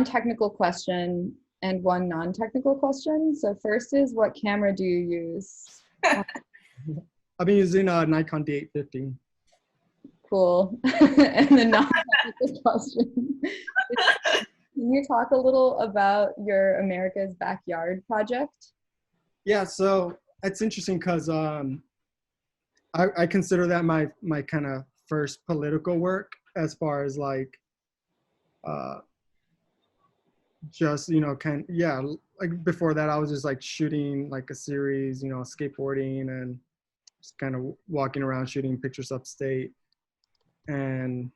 Speaker 3: technical question and one non-technical question. So first is, what camera do you use?
Speaker 2: I've been using a Nikon D850.
Speaker 3: Cool. And the non-technical question. Can you talk a little about your America's Backyard project?
Speaker 2: Yeah, so it's interesting because I consider that my kind of first political work, as far as like just, you know, like before that I was just like shooting like a series, you know, skateboarding and just kind of walking around shooting pictures upstate. And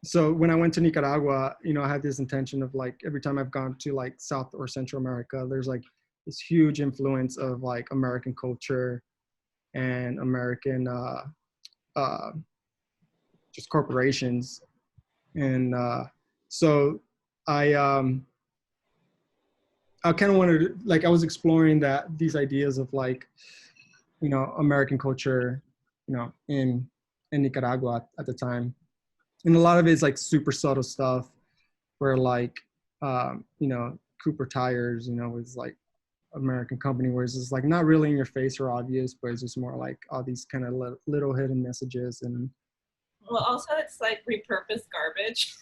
Speaker 2: so when I went to Nicaragua, you know, I had this intention of like, every time I've gone to like South or Central America, there's like this huge influence of like American culture and American just corporations. And so I kind of wanted to, like, I was exploring these ideas of like, you know, American culture, you know, in Nicaragua at the time. And a lot of it is like super subtle stuff where like, you know, Cooper Tires, you know, is like American company, where it's just like not really in your face or obvious, but it's just more like all these kind of little hidden messages. And
Speaker 1: well, also it's like repurposed garbage.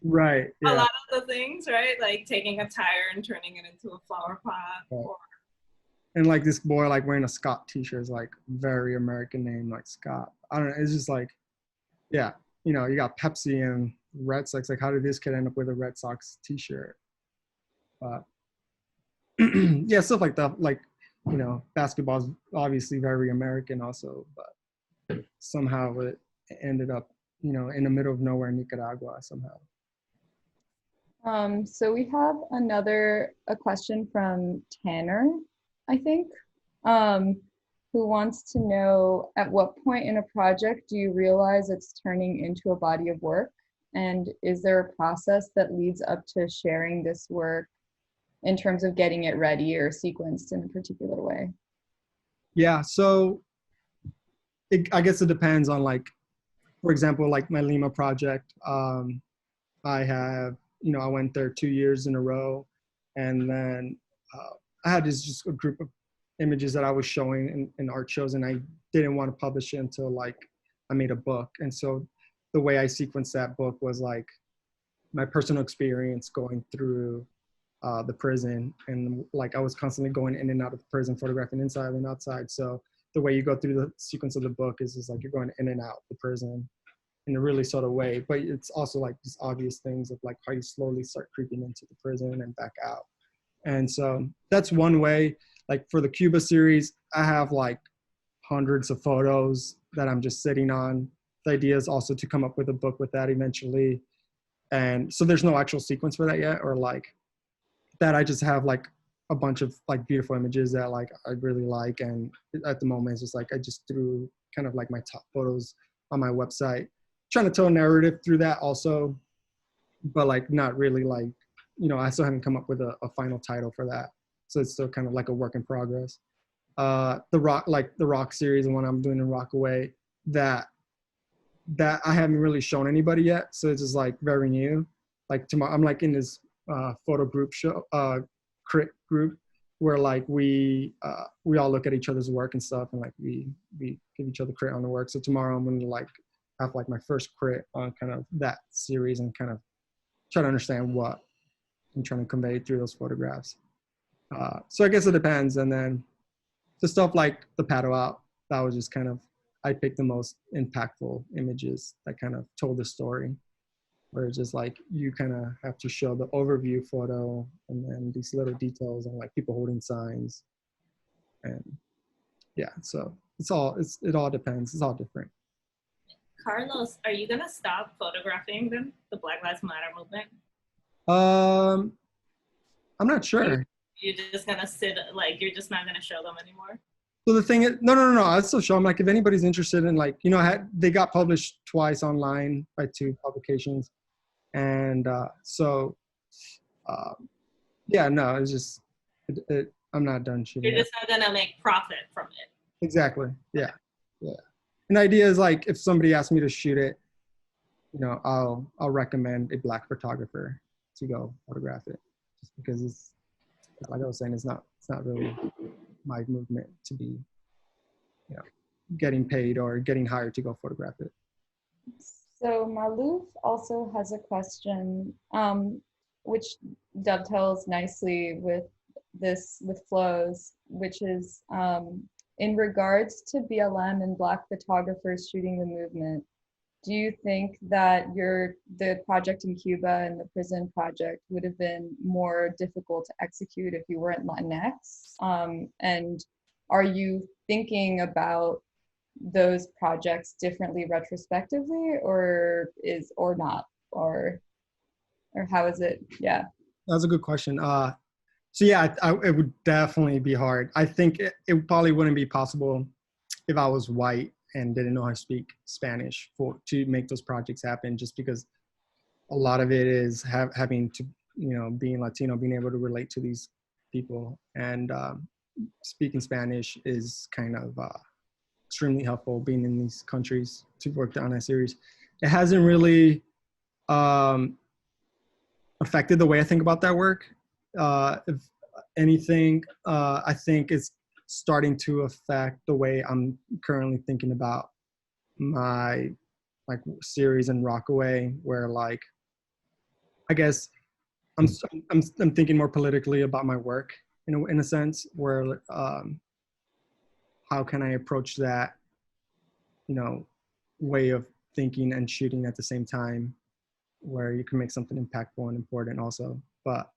Speaker 2: Right. Yeah.
Speaker 1: A lot of the things, right? Like taking a tire and turning it into a flower pot.
Speaker 2: Right. And like this boy like wearing a Scott t-shirt is like very American name, like Scott. I don't know. It's just like, yeah, you know, you got Pepsi and Red Sox. Like, how did this kid end up with a Red Sox t-shirt? Yeah, stuff like that. Like, you know, basketball's obviously very American also, but somehow it ended up, you know, in the middle of nowhere in Nicaragua somehow.
Speaker 3: So we have a question from Tanner, I think, who wants to know, at what point in a project do you realize it's turning into a body of work? And is there a process that leads up to sharing this work in terms of getting it ready or sequenced in a particular way?
Speaker 2: Yeah, so I guess it depends on, like, for example, like my Lima project. I have, you know, I went there 2 years in a row, and then I had just a group of images that I was showing in art shows, and I didn't want to publish it until like I made a book. And so the way I sequenced that book was like my personal experience going through the prison, and like I was constantly going in and out of the prison, photographing inside and outside. So the way you go through the sequence of the book is like you're going in and out the prison in a really subtle way, but it's also like these obvious things of like how you slowly start creeping into the prison and back out. And so that's one way. like for the Cuba series, I have like hundreds of photos that I'm just sitting on. The idea is also to come up with a book with that eventually. And so there's no actual sequence for that yet, or like that. I just have like a bunch of like beautiful images that like I really like. And at the moment, it's just like I just threw kind of like my top photos on my website, trying to tell a narrative through that also, but like not really like, you know, I still haven't come up with a final title for that. So it's still kind of like a work in progress. The rock series, the one I'm doing in Rockaway, that I haven't really shown anybody yet. So it's just like very new. Like tomorrow, I'm like in this photo group crit group where like we all look at each other's work and stuff, and like we give each other credit on the work. So tomorrow I'm gonna like have like my first crit on kind of that series and kind of try to understand what I'm trying to convey through those photographs. So I guess it depends. And then the stuff like the paddle out, that was just kind of, I picked the most impactful images that kind of told the story, where it's just like you kind of have to show the overview photo and then these little details and like people holding signs. And yeah, so it all depends. It's all different.
Speaker 1: Carlos, are you gonna stop photographing them, the Black Lives Matter movement?
Speaker 2: I'm not sure.
Speaker 1: You're just gonna sit, like, you're just not gonna show them anymore?
Speaker 2: So the thing is, no. I'd still show them. Like if anybody's interested in, like, you know, they got published twice online by 2 publications. And yeah, no, it's just, I'm not done shooting.
Speaker 1: You're just not gonna make profit from it.
Speaker 2: Exactly. Yeah. Yeah. And the idea is like, if somebody asks me to shoot it, you know, I'll recommend a Black photographer to go photograph it, just because it's, like I was saying, it's not really my movement to be, you know, getting paid or getting hired to go photograph it.
Speaker 3: So Maluf also has a question, which dovetails nicely with Flo's, which is in regards to BLM and Black photographers shooting the movement. Do you think that the project in Cuba and the prison project would have been more difficult to execute if you weren't Latinx? And are you thinking about those projects differently retrospectively, or not, or how is it? Yeah,
Speaker 2: that's a good question. So yeah, it would definitely be hard. I think it probably wouldn't be possible if I was white and didn't know how to speak Spanish to make those projects happen, just because a lot of it is having to, you know, being Latino, being able to relate to these people, and speaking Spanish is kind of extremely helpful being in these countries to work on that series. It hasn't really affected the way I think about that work. If anything, I think it's starting to affect the way I'm currently thinking about my like series in Rockaway, where like I guess I'm thinking more politically about my work in a sense, where how can I approach that, you know, way of thinking and shooting at the same time, where you can make something impactful and important also. But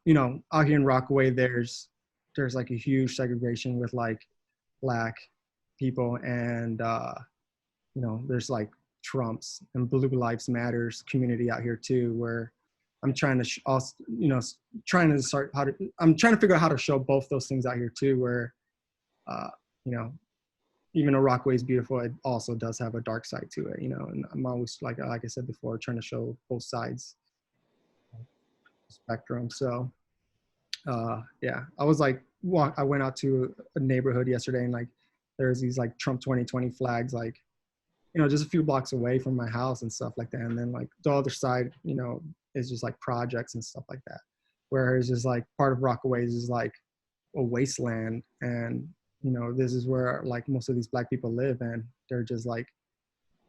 Speaker 2: you know, out here in Rockaway, there's like a huge segregation with like Black people, and you know, there's like Trumps and Blue Lives Matters community out here too, where I'm trying to also, you know, I'm trying to figure out how to show both those things out here too, where you know, even though Rockaway is beautiful, it also does have a dark side to it, you know. And I'm always, like I said before, trying to show both sides of the spectrum. So yeah, I was like, I went out to a neighborhood yesterday, and like there's these like Trump 2020 flags, like, you know, just a few blocks away from my house and stuff like that. And then like the other side, you know, is just like projects and stuff like that, where it's just like part of Rockaway is like a wasteland, and you know, this is where like most of these Black people live, and they're just like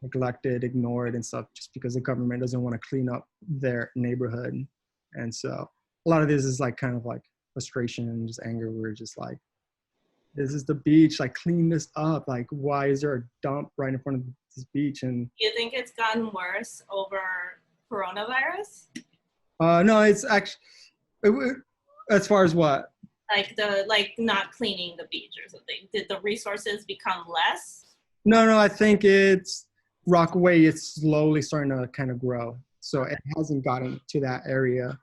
Speaker 2: neglected, ignored and stuff, just because the government doesn't want to clean up their neighborhood. And so a lot of this is like kind of like frustration and just anger. We're just like, this is the beach, like clean this up. Like, why is there a dump right in front of this beach? And
Speaker 1: you think it's gotten worse over coronavirus?
Speaker 2: No, it's actually, as far as what?
Speaker 1: like not cleaning the beach or something? Did the resources become less?
Speaker 2: No, I think it's Rockaway. It's slowly starting to kind of grow. So it hasn't gotten to that area.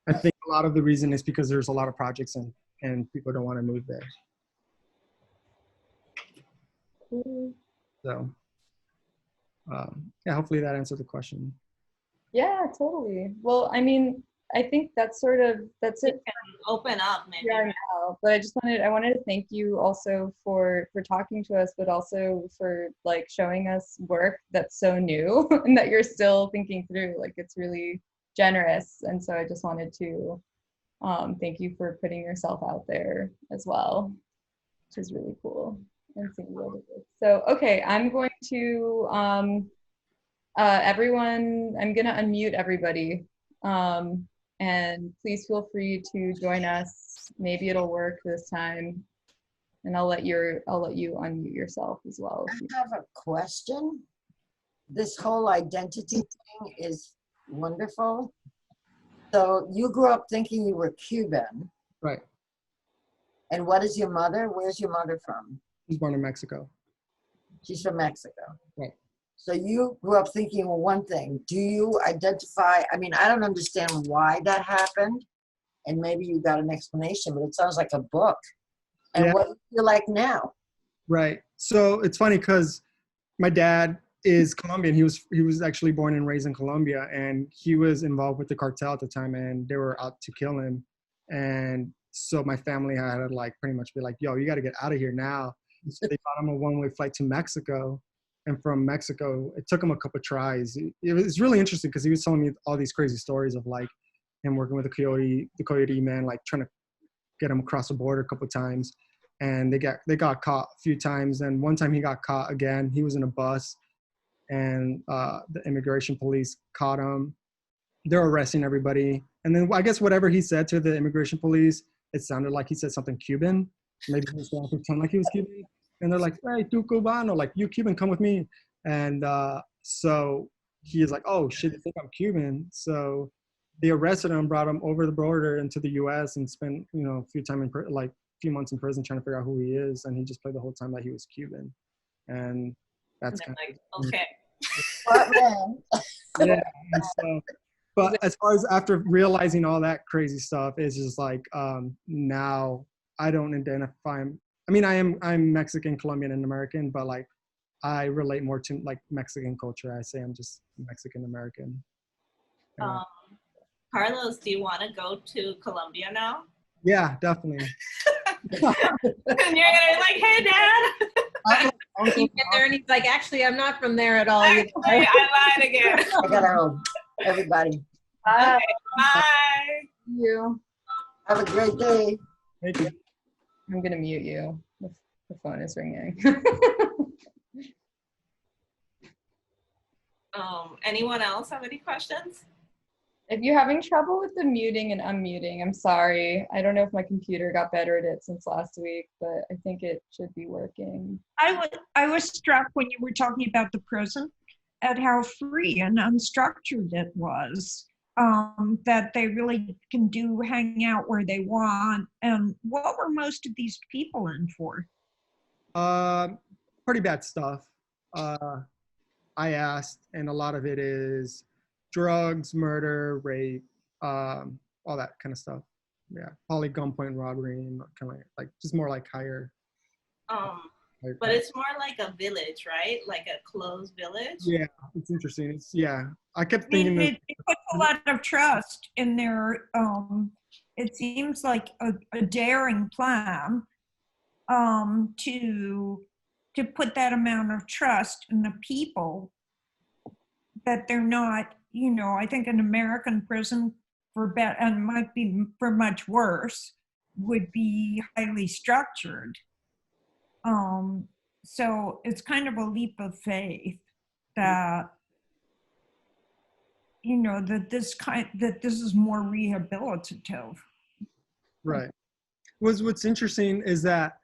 Speaker 2: I think a lot of the reason is because there's a lot of projects and people don't want to move there. So yeah, hopefully that answered the question.
Speaker 3: Yeah, totally. Well, I mean, I think that's it.
Speaker 1: Open up maybe.
Speaker 3: Yeah, now. But I wanted to thank you also for talking to us, but also for like showing us work that's so new and that you're still thinking through. Like it's really generous. And so I just wanted to thank you for putting yourself out there as well, which is really cool. And seeing what it is. So okay, I'm going to everyone, I'm gonna unmute everybody. And please feel free to join us. Maybe it'll work this time. And I'll let you unmute yourself as well.
Speaker 5: I have a question. This whole identity thing is wonderful. So you grew up thinking you were Cuban.
Speaker 2: Right.
Speaker 5: And what is your mother? Where's your mother from?
Speaker 2: She's born in Mexico.
Speaker 5: She's from Mexico.
Speaker 2: Right.
Speaker 5: So you grew up thinking, well, one thing, do you identify? I mean, I don't understand why that happened. And maybe you got an explanation, but it sounds like a book. And
Speaker 2: Yeah.
Speaker 5: what do you like now?
Speaker 2: Right. So it's funny because my dad is Colombian. He was actually born and raised in Colombia, and he was involved with the cartel at the time, and they were out to kill him. And so my family had to like pretty much be like, yo, you got to get out of here now. So they got him a one-way flight to Mexico. And from Mexico, it took him a couple of tries. It was really interesting because he was telling me all these crazy stories of like him working with the coyote man, like trying to get him across the border a couple of times. And they got caught a few times. And one time he got caught again. He was in a bus, and the immigration police caught him. They're arresting everybody. And then I guess whatever he said to the immigration police, it sounded like he said something Cuban. Maybe he was trying to pretend like he was Cuban. And they're like, hey, tu cubano, like, you Cuban, come with me. And so he is like, oh, shit, they think I'm Cuban. So they arrested him, brought him over the border into the U.S. and spent, a few months in prison trying to figure out who he is. And he just played the whole time that he was Cuban. And that's kind
Speaker 1: of okay.
Speaker 2: Yeah. And so, but as far as after realizing all that crazy stuff, it's just like now I don't identify. I mean, I'm Mexican, Colombian, and American, but like I relate more to like Mexican culture. I say I'm just Mexican American.
Speaker 1: Carlos, do you want to go to Colombia now?
Speaker 2: Yeah, definitely.
Speaker 1: And you're gonna be like, hey, Dad.
Speaker 4: You get there and he's like, actually, I'm not from there at all.
Speaker 1: Actually, I lied again.
Speaker 5: I gotta go. Everybody.
Speaker 3: Bye.
Speaker 1: Okay, bye.
Speaker 3: Thank you.
Speaker 5: Have a great day.
Speaker 2: Thank you.
Speaker 3: I'm gonna mute you. The phone is ringing.
Speaker 1: Anyone else have any questions?
Speaker 3: If you're having trouble with the muting and unmuting, I'm sorry. I don't know if my computer got better at it since last week, but I think it should be working.
Speaker 6: I was struck when you were talking about the prison at how free and unstructured it was, that they really can hang out where they want. And what were most of these people in for?
Speaker 2: Pretty bad stuff. I asked, and a lot of it is drugs, murder, rape, all that kind of stuff. Yeah, probably gunpoint robbery, and kind of like just more like higher.
Speaker 1: But it's more like a village, right? Like a closed village.
Speaker 2: Yeah, it's interesting. I kept thinking
Speaker 6: it puts a lot of trust in their. It seems like a daring plan to put that amount of trust in the people that they're not. I think an American prison and might be for much worse would be highly structured. So it's kind of a leap of faith that that this is more rehabilitative.
Speaker 2: Right. What's interesting is that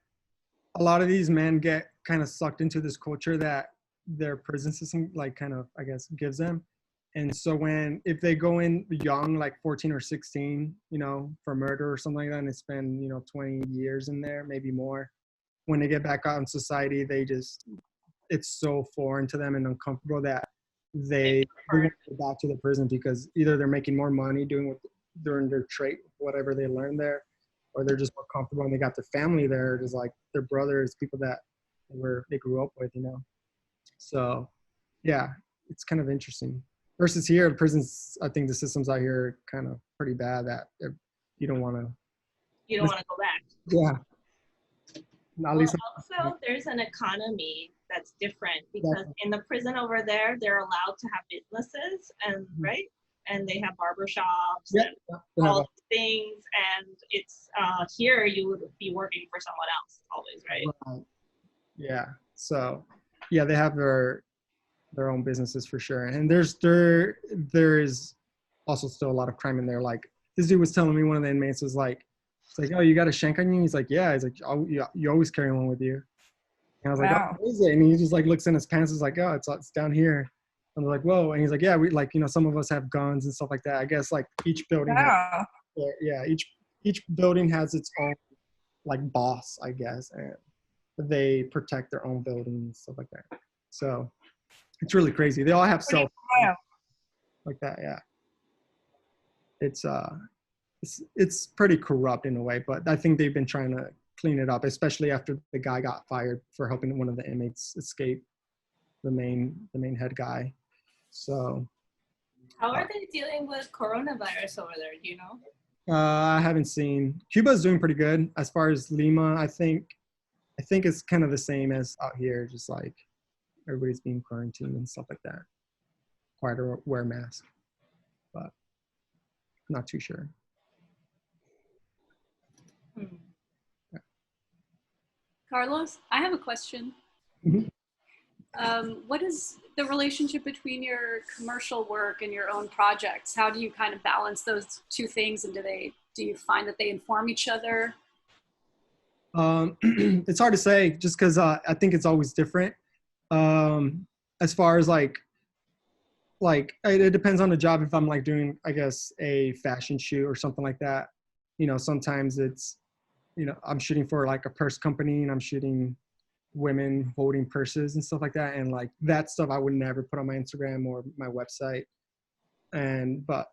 Speaker 2: a lot of these men get kind of sucked into this culture that their prison system, like, kind of, I guess, gives them. And so if they go in young, like 14 or 16, you know, for murder or something like that, and they spend, you know, 20 years in there, maybe more, when they get back out in society, it's so foreign to them and uncomfortable that they want to go back to the prison, because either they're making more money doing their trade, whatever they learned there, or they're just more comfortable and they got their family there, just like their brothers, people that they grew up with, you know. So yeah, it's kind of interesting. Versus here, prisons, I think the systems out here are kind of pretty bad that you don't want to.
Speaker 1: You don't want to go back.
Speaker 2: Yeah. At least
Speaker 1: also, there's an economy that's different, because in the prison over there, they're allowed to have businesses, and right, and they have barbershops and all these things. And it's here you would be working for someone else always, right?
Speaker 2: Yeah. So yeah, they have their own businesses for sure, and there is also still a lot of crime in there. Like this dude was telling me, one of the inmates was like, it's like, oh, you got a shank on you? He's like, yeah. He's like, oh, you always carry one with you. And I was like, oh, what is it? And he just like looks in his pants. He's like, oh, it's down here. And they're like, whoa. And he's like, yeah, we like, you know, some of us have guns and stuff like that. I guess like each building, each building has its own like boss, I guess, and they protect their own buildings and stuff like that. So it's really crazy. They all have cell phones like that. Yeah. It's pretty corrupt in a way, but I think they've been trying to clean it up, especially after the guy got fired for helping one of the inmates escape, the main head guy. So
Speaker 1: how are they dealing with coronavirus over there? Do you know?
Speaker 2: I haven't seen. Cuba's doing pretty good. As far as Lima, I think it's kind of the same as out here, just like everybody's being quarantined and stuff like that. Required to wear a mask, but not too sure.
Speaker 7: Carlos, I have a question. What is the relationship between your commercial work and your own projects? How do you kind of balance those two things, and do you find that they inform each other?
Speaker 2: It's hard to say, just because I think it's always different. As far as like it depends on the job. If I'm like doing, I guess, a fashion shoot or something like that, you know, sometimes it's, you know, I'm shooting for like a purse company and I'm shooting women holding purses and stuff like that. And like that stuff I would never put on my Instagram or my website. But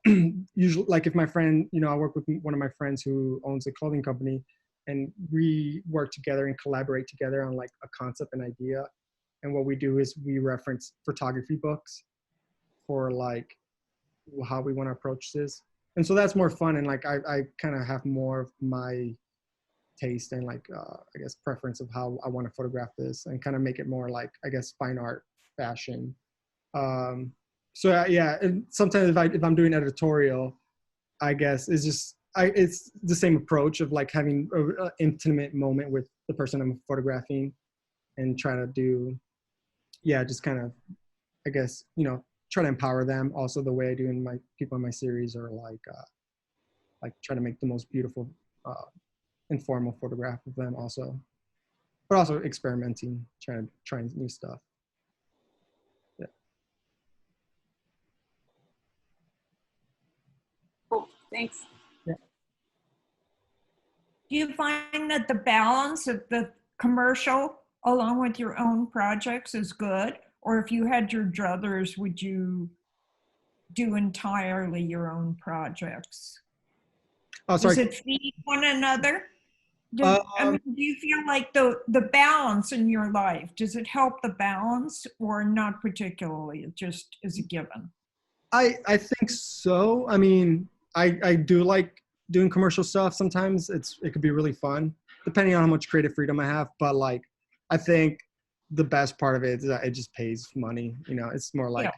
Speaker 2: usually, like if my friend, you know, I work with one of my friends who owns a clothing company, and we work together and collaborate together on like a concept and idea. And what we do is we reference photography books for like how we want to approach this. And so that's more fun. And like, I kind of have more of my taste and like, I guess, preference of how I want to photograph this, and kind of make it more like, I guess, fine art fashion. So yeah, and sometimes if I'm doing editorial, I guess it's the same approach of like having an intimate moment with the person I'm photographing, and try to do, just kind of, I guess, you know, try to empower them also the way I do in my people in my series, or like try to make the most beautiful, informal photograph of them also, but also experimenting, trying new stuff. Yeah.
Speaker 7: Cool, thanks.
Speaker 2: Yeah.
Speaker 6: Do you find that the balance of the commercial along with your own projects is good? Or if you had your druthers, would you do entirely your own projects?
Speaker 2: Oh, sorry.
Speaker 6: Does it feed one another? Do you feel like the balance in your life, does it help the balance, or not particularly? It just is a given?
Speaker 2: I think so. I mean, I do like doing commercial stuff. Sometimes it could be really fun, depending on how much creative freedom I have. But like, I think the best part of it is that it just pays money. You know, it's more like,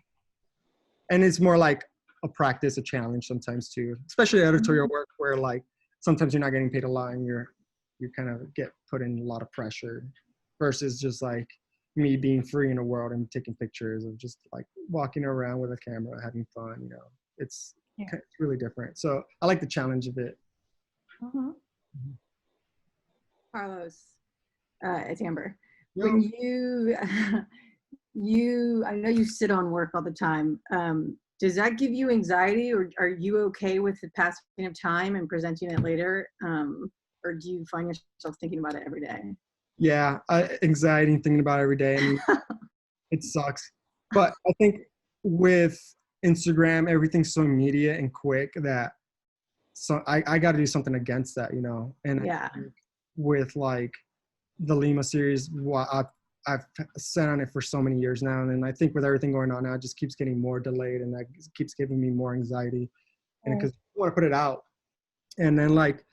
Speaker 2: and it's more like a practice, a challenge sometimes too, especially editorial work, where like sometimes you're not getting paid a lot and you kind of get put in a lot of pressure, versus just like me being free in the world and taking pictures of just like walking around with a camera, having fun, you know, it's really different. So I like the challenge of it.
Speaker 8: Carlos, it's Amber.
Speaker 2: Yo.
Speaker 8: When you I know you sit on work all the time. Does that give you anxiety, or are you okay with the passing of time and presenting it later? Or do you find yourself thinking about it every day?
Speaker 2: Yeah, anxiety and thinking about it every day. I mean, it sucks. But I think with Instagram, everything's so immediate and quick that I got to do something against that, you know. And
Speaker 8: Yeah.
Speaker 2: I think with like the Lima series, I've sat on it for so many years now, and I think with everything going on now, it just keeps getting more delayed, and that keeps giving me more anxiety, and because I want to put it out. And then like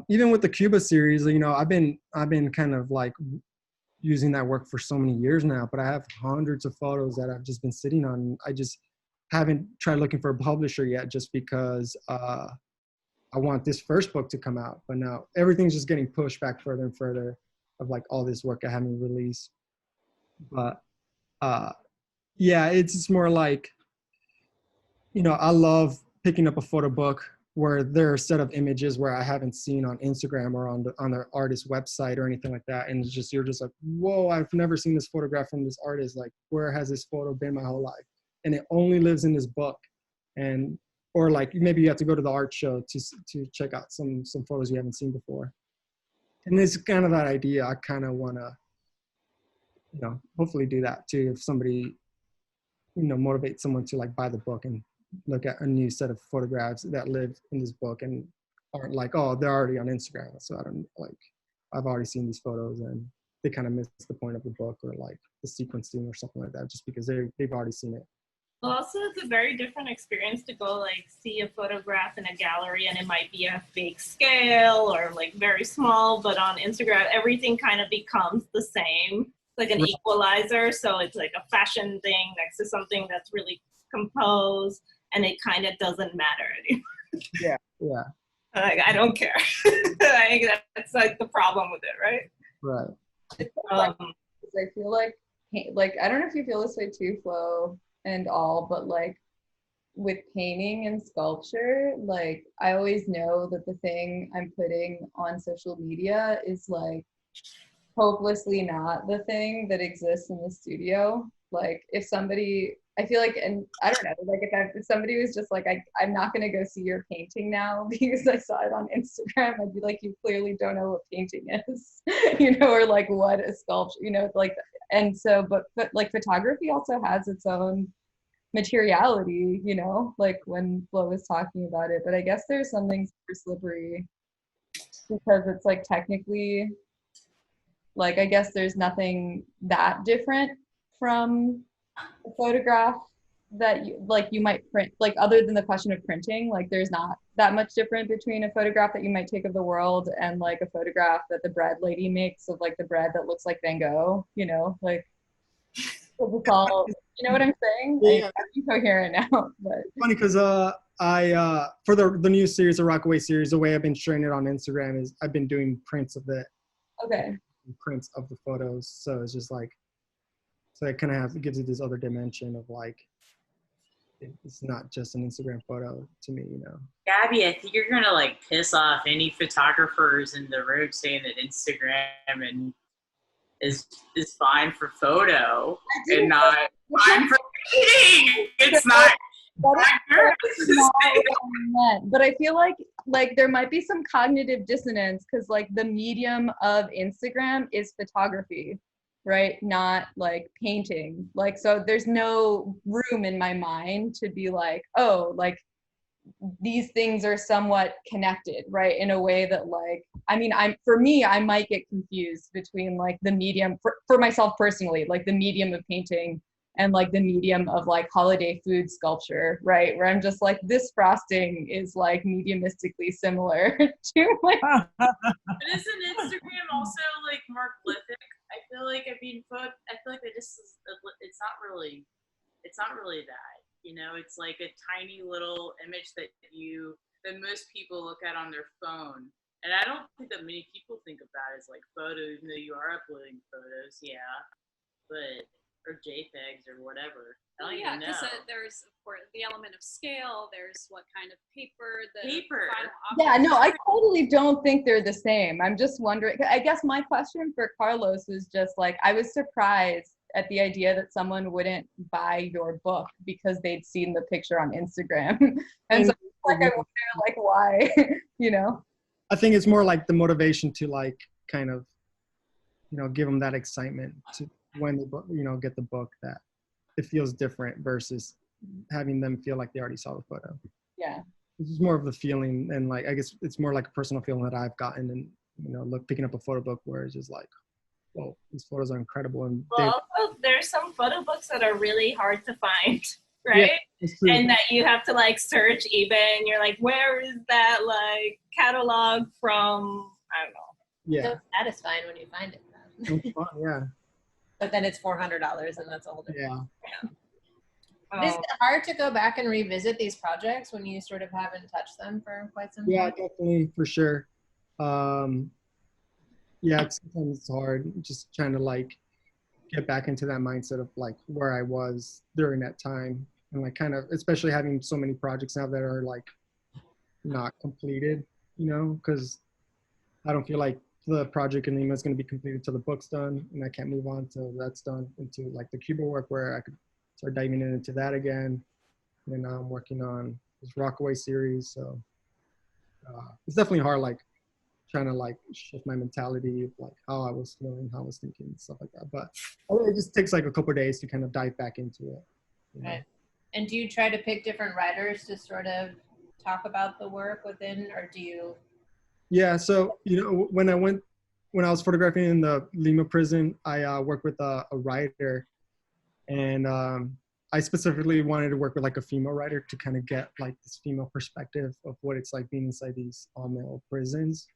Speaker 2: even with the Cuba series, you know, I've been kind of like using that work for so many years now, but I have hundreds of photos that I've just been sitting on. I just haven't tried looking for a publisher yet, just because I want this first book to come out. But now everything's just getting pushed back further and further, of like all this work I haven't released. But yeah, it's just more like, you know, I love picking up a photo book where there are a set of images where I haven't seen on Instagram or on their artist website or anything like that. And it's just, you're just like, whoa, I've never seen this photograph from this artist. Like, where has this photo been my whole life? And it only lives in this book. And, or like maybe you have to go to the art show to check out some photos you haven't seen before. And it's kind of that idea. I kind of want to, you know, hopefully do that too. If somebody, you know, motivate someone to like buy the book and look at a new set of photographs that live in this book and aren't like, oh, they're already on Instagram. So I don't like, I've already seen these photos and they kind of miss the point of the book, or like the sequencing or something like that, just because they've already seen it.
Speaker 1: Well, also, it's a very different experience to go like see a photograph in a gallery, and it might be a big scale or like very small, but on Instagram, everything kind of becomes the same, like an equalizer. So it's like a fashion thing next to something that's really composed, and it kind of doesn't matter anymore.
Speaker 2: Yeah.
Speaker 1: Like, I don't care. I think that's like the problem with it, right?
Speaker 2: Right.
Speaker 3: I feel like I don't know if you feel this way too, Flo, and all, but like with painting and sculpture, like I always know that the thing I'm putting on social media is like hopelessly not the thing that exists in the studio. Like if somebody, I feel like, and I don't know, like if somebody was just like, I'm not gonna go see your painting now because I saw it on Instagram, I'd be like, you clearly don't know what painting is, you know, or like what a sculpture, you know, like, and so, but like photography also has its own materiality, you know, like when Flo was talking about it, but I guess there's something super slippery because it's like technically, like, I guess there's nothing that different from a photograph that you might print, like other than the question of printing, like there's not that much different between a photograph that you might take of the world and like a photograph that the bread lady makes of like the bread that looks like Van Gogh, you know, like it's all, you know what I'm saying?
Speaker 2: Yeah.
Speaker 3: I'm incoherent now, but
Speaker 2: Funny because I for the new series, the Rockaway series, the way I've been sharing it on Instagram is I've been doing prints of it.
Speaker 3: okay.
Speaker 2: Prints of the photos, so it's just like, so it kind of gives you this other dimension of like, it's not just an Instagram photo to me, you know.
Speaker 9: Gabby, I think you're gonna like piss off any photographers in the room saying that Instagram is fine for photo and not fine for painting. It's not.
Speaker 3: But I feel like there might be some cognitive dissonance because like the medium of Instagram is photography, right? Not like painting. Like, so there's no room in my mind to be like, oh, like these things are somewhat connected, right? In a way that like, I mean, for me, I might get confused between like the medium for myself personally, like the medium of painting and like the medium of like holiday food sculpture, right? Where I'm just like, this frosting is like mediumistically similar to like.
Speaker 9: But isn't Instagram also like more prolific? I feel like, I mean, I feel like it's not really that, you know, it's like a tiny little image that most people look at on their phone. And I don't think that many people think of that as like photo, even though you are uploading photos, yeah, or JPEGs or whatever.
Speaker 7: Well, yeah, because there's of course the element of scale. There's what kind of paper. Final
Speaker 3: yeah, no, I totally don't think they're the same. I'm just wondering. I guess my question for Carlos was just like, I was surprised at the idea that someone wouldn't buy your book because they'd seen the picture on Instagram. And so like I wonder like why, you know?
Speaker 2: I think it's more like the motivation to like kind of, give them that excitement to when they, get the book, that it feels different versus having them feel like they already saw the photo.
Speaker 3: Yeah.
Speaker 2: This is more of the feeling, and like I guess it's more like a personal feeling that I've gotten, and picking up a photo book where it's just like, well, these photos are incredible, and
Speaker 1: well, also there's some photo books that are really hard to find, right?
Speaker 2: Yeah,
Speaker 1: and that you have to like search eBay, and you're like, where is that like catalog from? I don't know.
Speaker 2: Yeah.
Speaker 4: So satisfying when you find it.
Speaker 2: It's fun, yeah.
Speaker 4: But then it's $400, and that's a whole different.
Speaker 2: Yeah.
Speaker 4: Is it hard to go back and revisit these projects when you sort of haven't touched them for quite some time?
Speaker 2: Yeah, definitely, for sure. Yeah, sometimes it's hard just trying to like get back into that mindset of like where I was during that time, and like kind of, especially having so many projects now that are like not completed, because I don't feel like the project in Lima is going to be completed till the book's done, and I can't move on till that's done into like the Cuba work where I could start diving into that again. And now I'm working on this Rockaway series, so it's definitely hard, like trying to like shift my mentality of like how I was feeling, how I was thinking, and stuff like that. But it just takes like a couple of days to kind of dive back into it.
Speaker 4: Right. And do you try to pick different writers to sort of talk about the work within, or do you?
Speaker 2: Yeah, so when I was photographing in the Lima prison, I worked with a writer, and I specifically wanted to work with like a female writer to kind of get like this female perspective of what it's like being inside these all male prisons.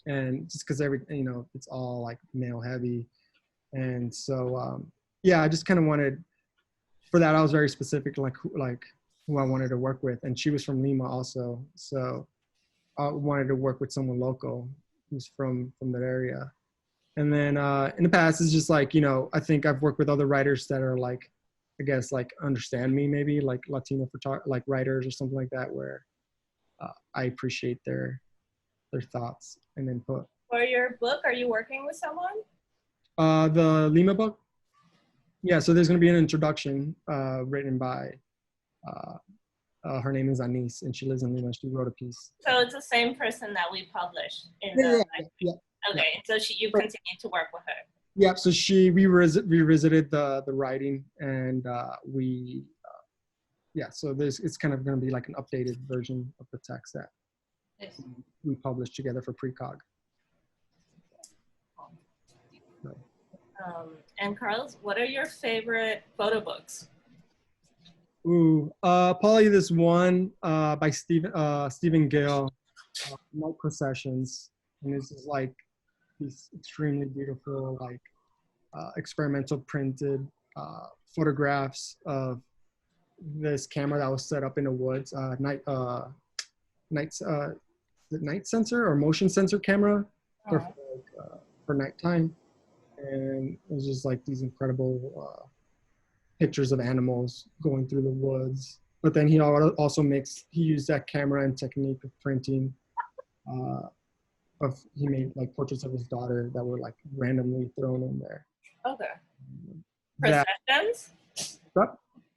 Speaker 2: And just because it's all like male heavy. And so, yeah, I just kind of wanted, for that, I was very specific, like who I wanted to work with. And she was from Lima also. So I wanted to work with someone local who's from that area. And then in the past, it's just like, I think I've worked with other writers that are like, I guess, like understand me, maybe like Latino like writers or something like that, where I appreciate their thoughts and input.
Speaker 1: For your book, are you working with someone?
Speaker 2: The Lima book? Yeah, so there's going to be an introduction written by, her name is Anise, and she lives in Lima. She wrote a piece.
Speaker 1: So it's the same person that we published in the
Speaker 2: Yeah.
Speaker 1: Okay, so you continue to work with her.
Speaker 2: Yeah, so she revisited the writing, and so it's kind of going to be like an updated version of the text that we published together for Precog.
Speaker 1: And Carlos, what are your favorite photo books?
Speaker 2: Ooh, probably this one by Stephen Gill, Night Processions, and this is like these extremely beautiful, like experimental printed photographs of this camera that was set up in the woods, night sensor or motion sensor camera for nighttime, and it was just like these incredible pictures of animals going through the woods. But then he used that camera and technique of printing. He made like portraits of his daughter that were like randomly thrown in there.
Speaker 1: Okay. Processions?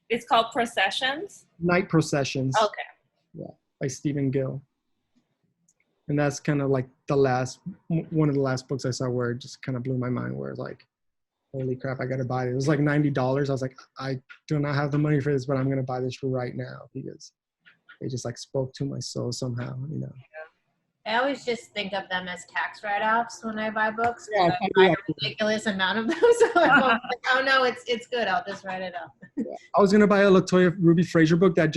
Speaker 1: It's called Processions?
Speaker 2: Night Processions.
Speaker 1: Okay.
Speaker 2: Yeah, by Stephen Gill. And that's kind of like one of the last books I saw where it just kind of blew my mind, where it's like, holy crap, I got to buy it. It was like $90. I was like, I do not have the money for this, but I'm going to buy this right now because it just like spoke to my soul somehow,
Speaker 4: I always just think of them as tax write-offs when I buy books.
Speaker 2: Yeah,
Speaker 4: I buy a ridiculous amount of them, so I'm like, oh no, it's good. I'll just write it up.
Speaker 2: Yeah. I was gonna buy a Latoya Ruby Frazier book that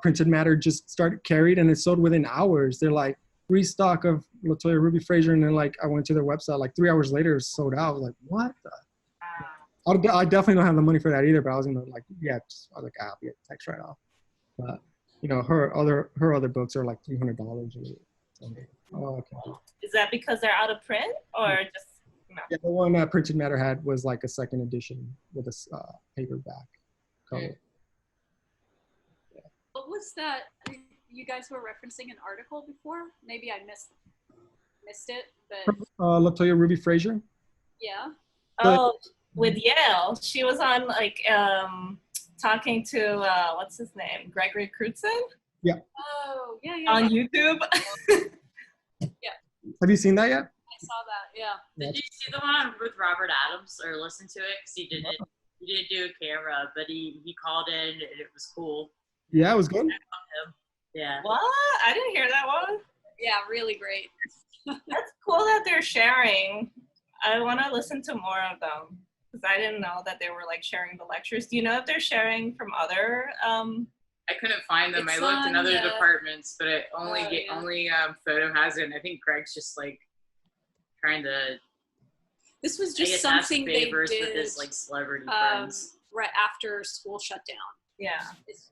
Speaker 2: printed matter just started carried, and it sold within hours. They're like restock of Latoya Ruby Frazier, and then like I went to their website like 3 hours later, it sold out. I was like, what? I definitely don't have the money for that either. But I was gonna like, I'll get tax write-off. But her other books are like $300. Oh, okay.
Speaker 1: Is that because they're out of print, or just no?
Speaker 2: Yeah, the one that Printed Matter had was like a second edition with a paperback cover.
Speaker 7: Yeah. What was that? You guys were referencing an article before? Maybe I missed it, but
Speaker 2: Latoya Ruby Frazier.
Speaker 7: Yeah.
Speaker 1: Oh, with Yale. She was on like talking to what's his name, Gregory Crutzen.
Speaker 2: Yeah.
Speaker 7: Oh, yeah,
Speaker 1: On YouTube.
Speaker 2: Have you seen that yet?
Speaker 7: I saw that. Yeah.
Speaker 9: Did you see the one with Robert Adams or listen to it? Because he didn't do a camera, but he called in and it was cool.
Speaker 2: Yeah, it was good.
Speaker 9: Yeah.
Speaker 1: What? I didn't hear that one.
Speaker 7: Yeah, really great.
Speaker 1: That's cool that they're sharing. I want to listen to more of them because I didn't know that they were like sharing the lectures. Do you know if they're sharing from other?
Speaker 10: I couldn't find them. I
Speaker 7: It's
Speaker 10: looked in
Speaker 7: on,
Speaker 10: other
Speaker 7: yeah.
Speaker 10: departments, but it only
Speaker 7: yeah.
Speaker 10: only Photo has it. And I think Greg's just like trying to.
Speaker 7: This was
Speaker 10: I
Speaker 7: just
Speaker 10: guess ask
Speaker 7: something they
Speaker 10: favors
Speaker 7: did
Speaker 10: with his like celebrity friends.
Speaker 7: right after school shut down.
Speaker 1: Yeah.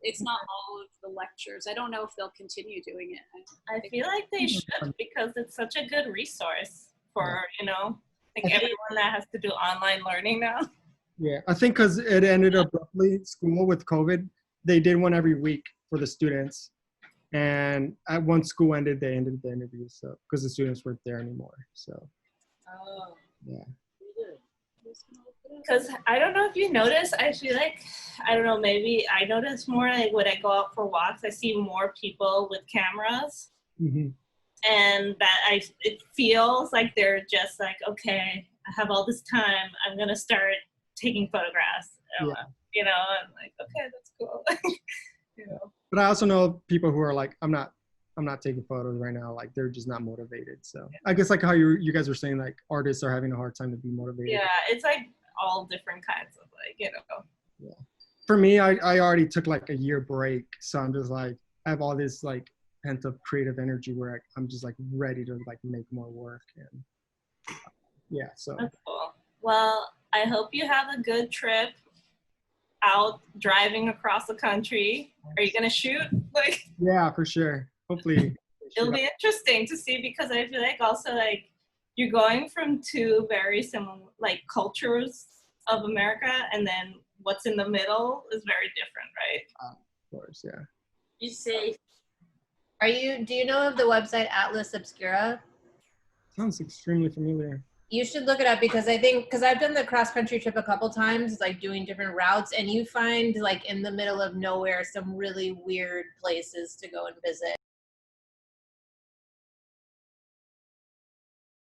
Speaker 7: It's not all of the lectures. I don't know if they'll continue doing it.
Speaker 1: I feel like they should because it's such a good resource for, you know, like everyone that has to do online learning now.
Speaker 2: Yeah, I think because it ended abruptly, school with COVID, they did one every week for the students. And at once school ended, they ended the interviews, so because the students weren't there anymore. So,
Speaker 7: Oh.
Speaker 2: yeah.
Speaker 1: Because I don't know if you notice, I feel like, I don't know, maybe I notice more like when I go out for walks, I see more people with cameras.
Speaker 2: Mm-hmm.
Speaker 1: And that it feels like they're just like, okay, I have all this time, I'm going to start taking photographs.
Speaker 2: Yeah.
Speaker 1: You know, I'm like, okay, that's cool. You know.
Speaker 2: But I also know people who are like, I'm not taking photos right now. Like they're just not motivated. So I guess like how you guys were saying, like artists are having a hard time to be motivated.
Speaker 1: Yeah, it's like all different kinds of like, you know.
Speaker 2: Yeah. For me, I already took like a year break. So I'm just like, I have all this like pent up creative energy where I'm just like ready to like make more work. And yeah, so.
Speaker 1: That's cool. Well, I hope you have a good trip out driving across the country. Are you gonna shoot? Like,
Speaker 2: yeah, for sure. Hopefully
Speaker 1: it'll be interesting to see because I feel like also like you're going from two very similar like cultures of America, and then what's in the middle is very different, right?
Speaker 2: Of course, yeah.
Speaker 9: You say.
Speaker 4: Do you know of the website Atlas Obscura?
Speaker 2: Sounds extremely familiar.
Speaker 4: You should look it up because I've done the cross country trip a couple times, like doing different routes, and you find like in the middle of nowhere some really weird places to go and visit.